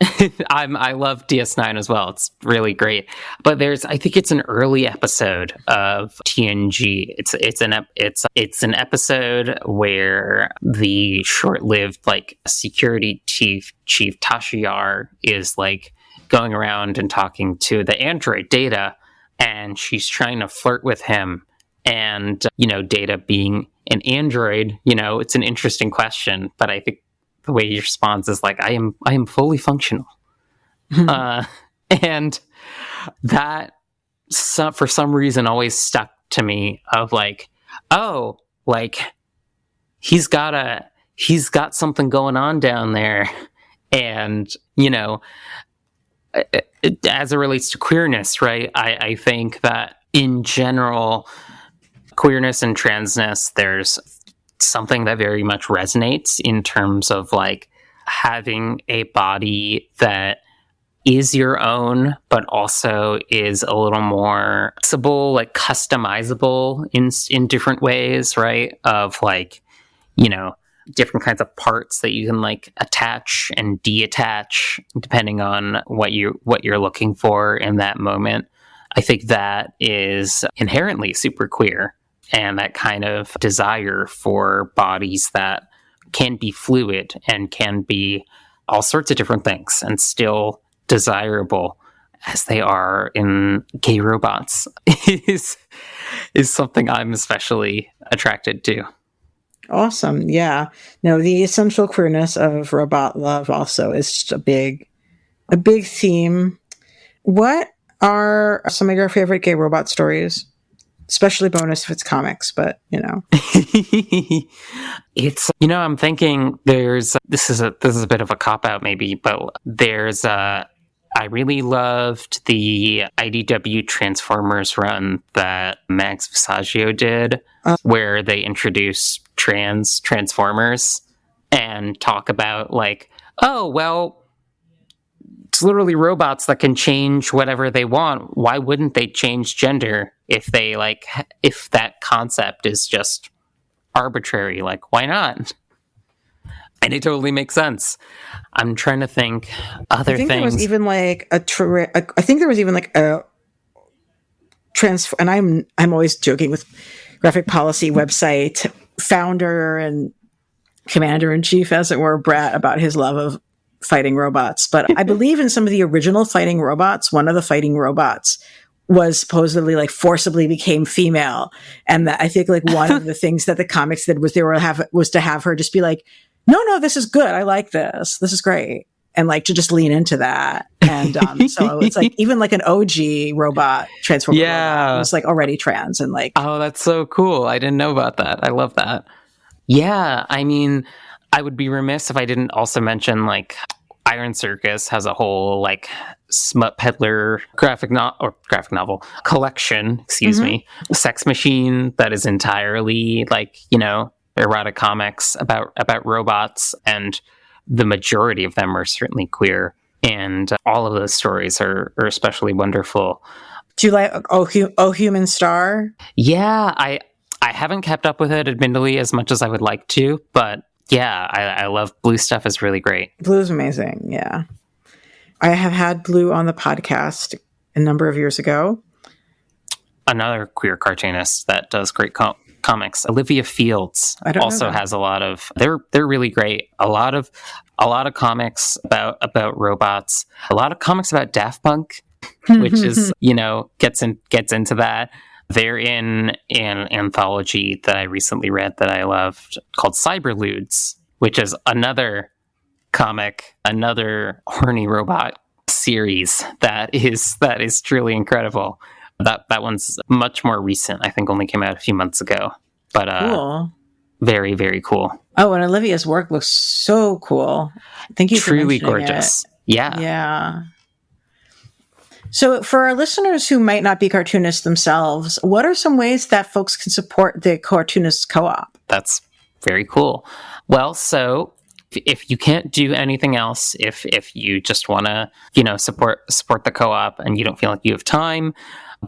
I love DS9 as well. It's really great. But I think it's an early episode of TNG. It's an episode where the short-lived like security chief Tasha Yar is like going around and talking to the android Data, and she's trying to flirt with him. And Data being an android, it's an interesting question, but I think the way he responds is like, I am fully functional. And that for some reason always stuck to me of like, oh, like he's got something going on down there. And, as it relates to queerness, right? I think that in general, queerness and transness, there's something that very much resonates in terms of like having a body that is your own, but also is a little more flexible, like customizable in different ways, right? Of like, different kinds of parts that you can like attach and detach depending on what you're looking for in that moment. I think that is inherently super queer, and that kind of desire for bodies that can be fluid and can be all sorts of different things and still desirable as they are in gay robots is something I'm especially attracted to. Awesome. Yeah. No, the essential queerness of robot love also is just a big theme. What are some of your favorite gay robot stories? Especially bonus if it's comics, but It's I'm thinking this is a bit of a cop out maybe, but there's I really loved the IDW Transformers run that Max Visaggio did, where they introduce Transformers and talk about like, oh, well, it's literally robots that can change whatever they want. Why wouldn't they change gender if they if that concept is just arbitrary? Like, why not? And it totally makes sense. I'm trying to think other things. There was even like I think there was even like a and I'm always joking with graphic policy website founder and commander in chief, as it were, Brett, about his love of fighting robots. But I believe in some of the original fighting robots, one of the fighting robots was supposedly like forcibly became female, and that I think like one of the things that the comics did was was to have her just be like, no, this is good. I like this. This is great. And like to just lean into that. And so it's like even like an OG robot transformer robot was like already trans and like. Oh, that's so cool. I didn't know about that. I love that. Yeah. I mean, I would be remiss if I didn't also mention like Iron Circus has a whole like smut peddler graphic novel collection, excuse me, Sex Machine that is entirely like, erotic comics about robots, and the majority of them are certainly queer, and all of those stories are especially wonderful. Do you like Oh Human Star? Yeah, I haven't kept up with it admittedly as much as I would like to, but yeah, I love Blue stuff. Is really great. Blue's amazing. Yeah, I have had Blue on the podcast a number of years ago. Another queer cartoonist that does great comics, Olivia Fields, also has a lot of. They're really great. A lot of comics about robots. A lot of comics about Daft Punk, which is gets into that. They're in an anthology that I recently read that I loved called Cyberludes, which is another comic, another horny robot series that is truly incredible. That one's much more recent. I think only came out a few months ago. But cool. Very, very cool. Oh, and Olivia's work looks so cool. Thank you for truly gorgeous. It. Yeah. Yeah. So for our listeners who might not be cartoonists themselves, what are some ways that folks can support the Cartoonist Co-op? That's very cool. Well, so if you can't do anything else, if you just want to, support the co-op and you don't feel like you have time,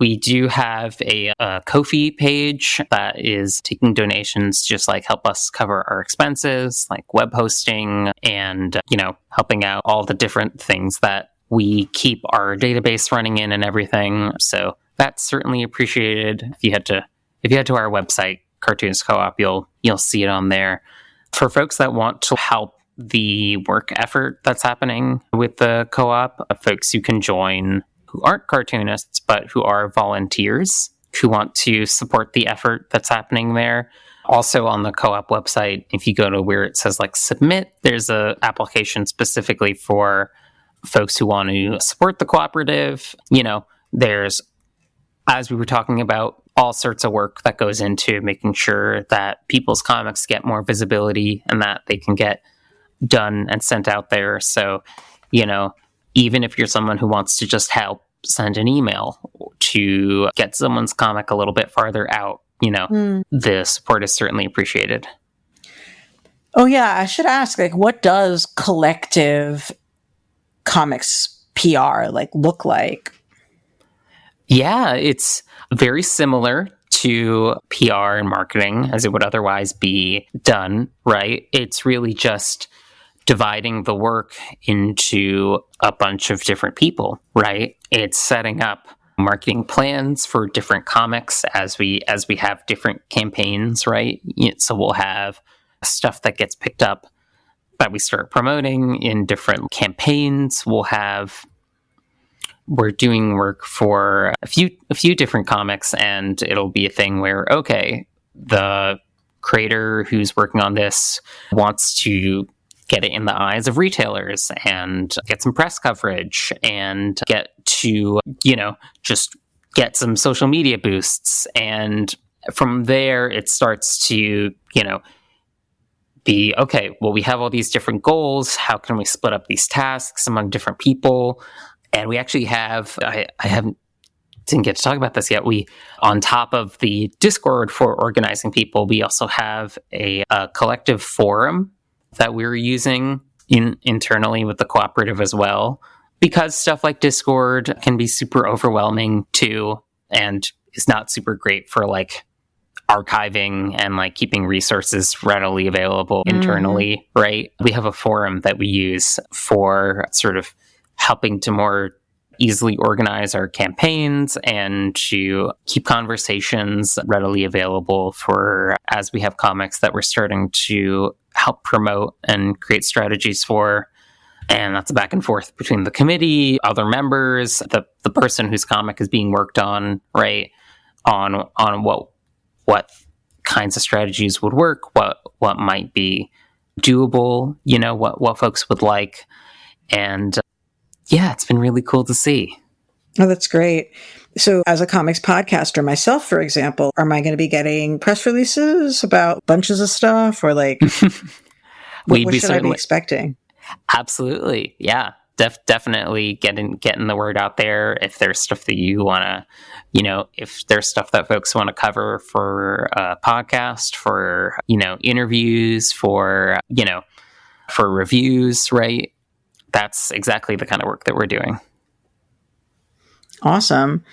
we do have a Ko-fi page that is taking donations, just like help us cover our expenses, like web hosting and, helping out all the different things that we keep our database running in and everything. So that's certainly appreciated. If you head to our website, Cartoonist Co-op, you'll see it on there. For folks that want to help the work effort that's happening with the co-op, folks who can join who aren't cartoonists, but who are volunteers who want to support the effort that's happening there. Also on the co-op website, if you go to where it says like submit, there's a application specifically for folks who want to support the cooperative. There's, as we were talking about, all sorts of work that goes into making sure that people's comics get more visibility and that they can get done and sent out there. So, even if you're someone who wants to just help send an email to get someone's comic a little bit farther out, the support is certainly appreciated. Oh yeah, I should ask, what does collective comics PR look like? Yeah, it's very similar to PR and marketing as it would otherwise be done, right? It's really just dividing the work into a bunch of different people, right? It's setting up marketing plans for different comics as we have different campaigns, right? So we'll have stuff that gets picked up that we start promoting in different campaigns. We're doing work for a few different comics, and it'll be a thing where, okay, the creator who's working on this wants to get it in the eyes of retailers and get some press coverage and get to, just get some social media boosts. And from there, it starts to, be, okay, well, we have all these different goals. How can we split up these tasks among different people? And we actually have, I haven't didn't get to talk about this yet. We, on top of the Discord for organizing people, we also have a collective forum that we're using internally with the cooperative as well, because stuff like Discord can be super overwhelming too, and is not super great for like archiving and like keeping resources readily available internally, right? We have a forum that we use for sort of helping to more easily organize our campaigns and to keep conversations readily available for as we have comics that we're starting to help promote and create strategies for. And that's a back and forth between the committee, other members, the person whose comic is being worked on, right? On what kinds of strategies would work, what might be doable, you know, what folks would like. And yeah, it's been really cool to see. Oh, that's great. So as a comics podcaster myself, for example, am I going to be getting press releases about bunches of stuff, or like, what should I be expecting? Absolutely. Yeah. Definitely getting the word out there. If there's stuff that you want to, you know, if there's stuff that folks want to cover for a podcast, for, you know, interviews, for, you know, for reviews, right? That's exactly the kind of work that we're doing. Awesome.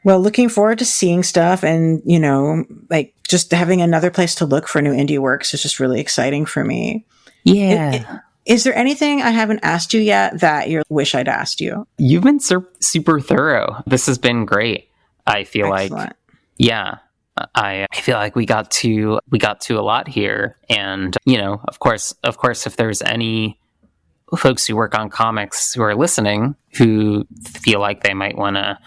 Well, looking forward to seeing stuff, and, you know, like just having another place to look for new indie works is just really exciting for me. Yeah. Is there anything I haven't asked you yet that you wish I'd asked you? You've been super thorough. This has been great. I feel Excellent. like, yeah, I feel like we got to a lot here. And, you know, of course, if there's any folks who work on comics who are listening who feel like they might want to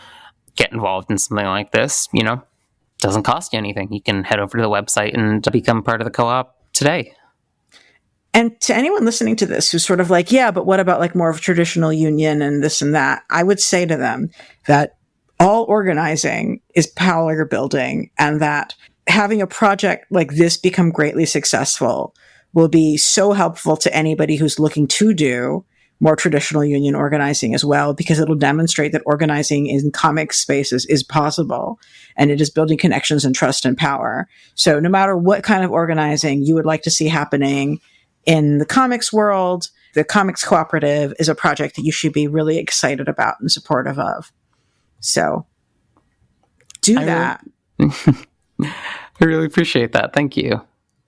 get involved in something like this, you know, doesn't cost you anything. You can head over to the website and become part of the co-op today. And to anyone listening to this who's sort of like, yeah, but what about like more of a traditional union and this and that? I would say to them that all organizing is power building, and that having a project like this become greatly successful will be so helpful to anybody who's looking to do more traditional union organizing as well, because it'll demonstrate that organizing in comic spaces is possible, and it is building connections and trust and power. So no matter what kind of organizing you would like to see happening in the comics world, the Comics Cooperative is a project that you should be really excited about and supportive of. So do that. I really appreciate that. Thank you.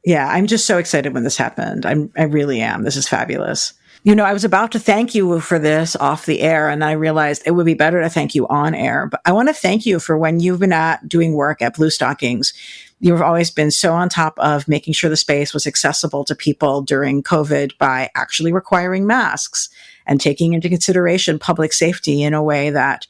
Yeah, I'm just so excited when this happened. I really am. This is fabulous. You know, I was about to thank you for this off the air, and I realized it would be better to thank you on air. But I want to thank you for when you've been doing work at Blue Stockings. You've always been so on top of making sure the space was accessible to people during COVID by actually requiring masks and taking into consideration public safety in a way that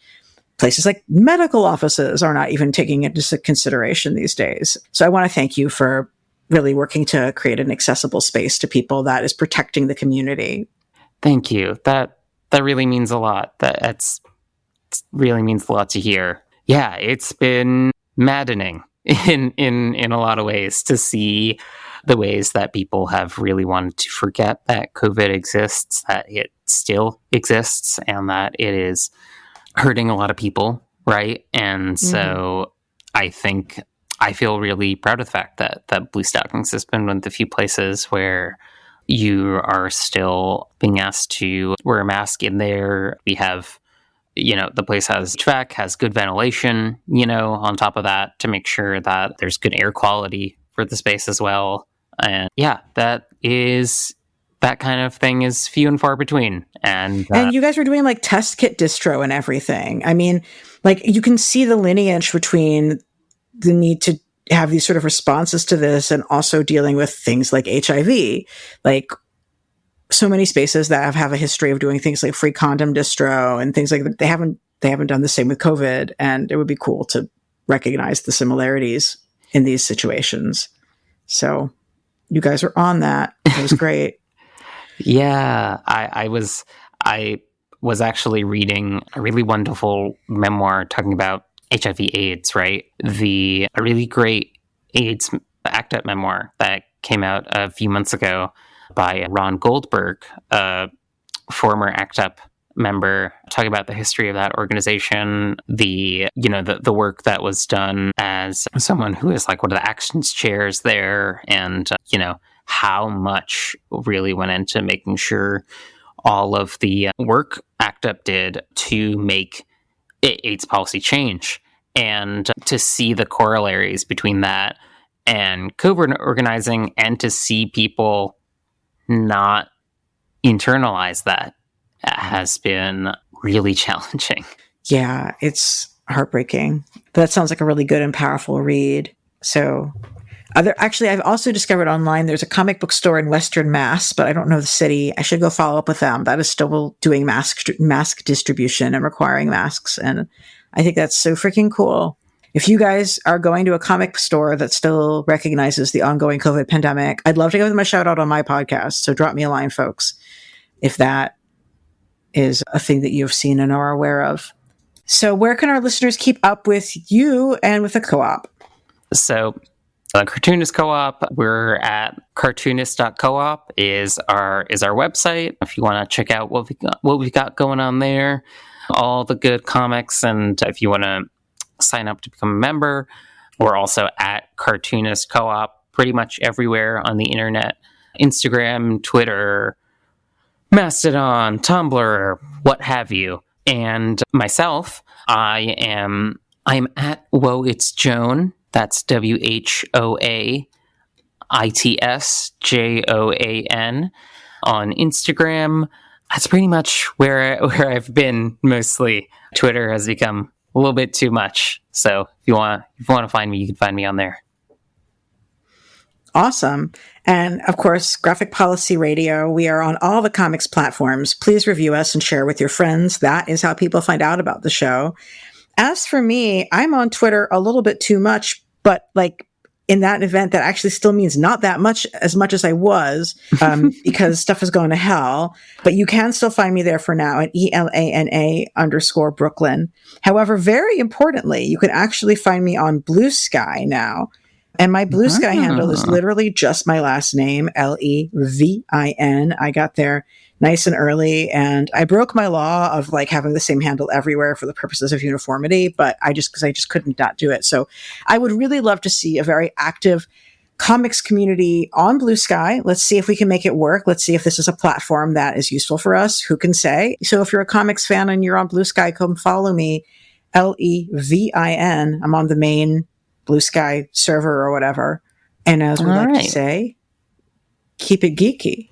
places like medical offices are not even taking into consideration these days. So I want to thank you for really working to create an accessible space to people that is protecting the community. Thank you. That really means a lot. It really means a lot to hear. Yeah, it's been maddening in a lot of ways to see the ways that people have really wanted to forget that COVID exists, that it still exists, and that it is hurting a lot of people, right? And so I feel really proud of the fact that Blue Stockings has been one of the few places where you are still being asked to wear a mask in there. We have, you know, the place has HVAC, has good ventilation, you know, on top of that to make sure that there's good air quality for the space as well. And yeah, that kind of thing is few and far between. And you guys were doing like test kit distro and everything. I mean, like you can see the lineage between the need to have these sort of responses to this and also dealing with things like HIV. Like so many spaces that have a history of doing things like free condom distro and things like that. They haven't done the same with COVID, and it would be cool to recognize the similarities in these situations. So you guys are on that. It was great. Yeah, I was actually reading a really wonderful memoir talking about HIV/AIDS, right? A really great AIDS ACT UP memoir that came out a few months ago by Ron Goldberg, a former ACT UP member, talking about the history of that organization, the work that was done as someone who is like one of the actions chairs there, and how much really went into making sure all of the work ACT UP did to make AIDS policy change, and to see the corollaries between that and COVID organizing, and to see people not internalize that has been really challenging. Yeah, it's heartbreaking. That sounds like a really good and powerful read. So, I've also discovered online there's a comic book store in Western Mass, but I don't know the city. I should go follow up with them. That is still doing mask distribution and requiring masks, and I think that's so freaking cool. If you guys are going to a comic store that still recognizes the ongoing COVID pandemic, I'd love to give them a shout out on my podcast. So drop me a line, folks, if that is a thing that you've seen and are aware of. So where can our listeners keep up with you and with the co-op? So the Cartoonist Co-op, we're at cartoonist.coop is our website. If you want to check out what we've got going on there, all the good comics, and if you want to sign up to become a member, we're also at Cartoonist Co-op pretty much everywhere on the internet. Instagram, Twitter, Mastodon, Tumblr, what have you. And myself, I am at Whoa It's Joan. That's WHOAITSJOAN on Instagram. That's pretty much where I've been mostly. Twitter has become a little bit too much. So if you want to find me, you can find me on there. Awesome. And of course, Graphic Policy Radio. We are on all the comics platforms. Please review us and share with your friends. That is how people find out about the show. As for me, I'm on Twitter a little bit too much, but like in that event, that actually still means not that much as I was, because stuff is going to hell. But you can still find me there for now at ELANA_Brooklyn. However, very importantly, you can actually find me on Blue Sky now. And my Blue Sky handle is literally just my last name, LEVIN. I got there nice and early, and I broke my law of like having the same handle everywhere for the purposes of uniformity, but I just couldn't not do it. So I would really love to see a very active comics community on Blue Sky. Let's see if we can make it work. Let's see if this is a platform that is useful for us. Who can say? So if you're a comics fan and you're on Blue Sky, come follow me, LEVIN. I'm on the main Blue Sky server or whatever. And as we like to say, keep it geeky.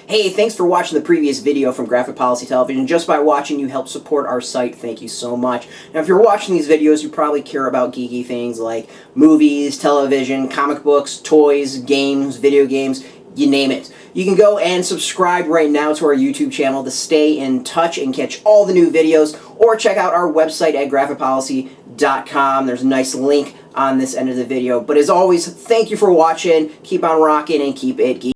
Hey, thanks for watching the previous video from Graphic Policy Television. Just by watching, you help support our site. Thank you so much. Now, if you're watching these videos, you probably care about geeky things like movies, television, comic books, toys, games, video games, you name it. You can go and subscribe right now to our YouTube channel to stay in touch and catch all the new videos, or check out our website at graphicpolicy.com. There's a nice link on this end of the video. But as always, thank you for watching. Keep on rocking and keep it geeky.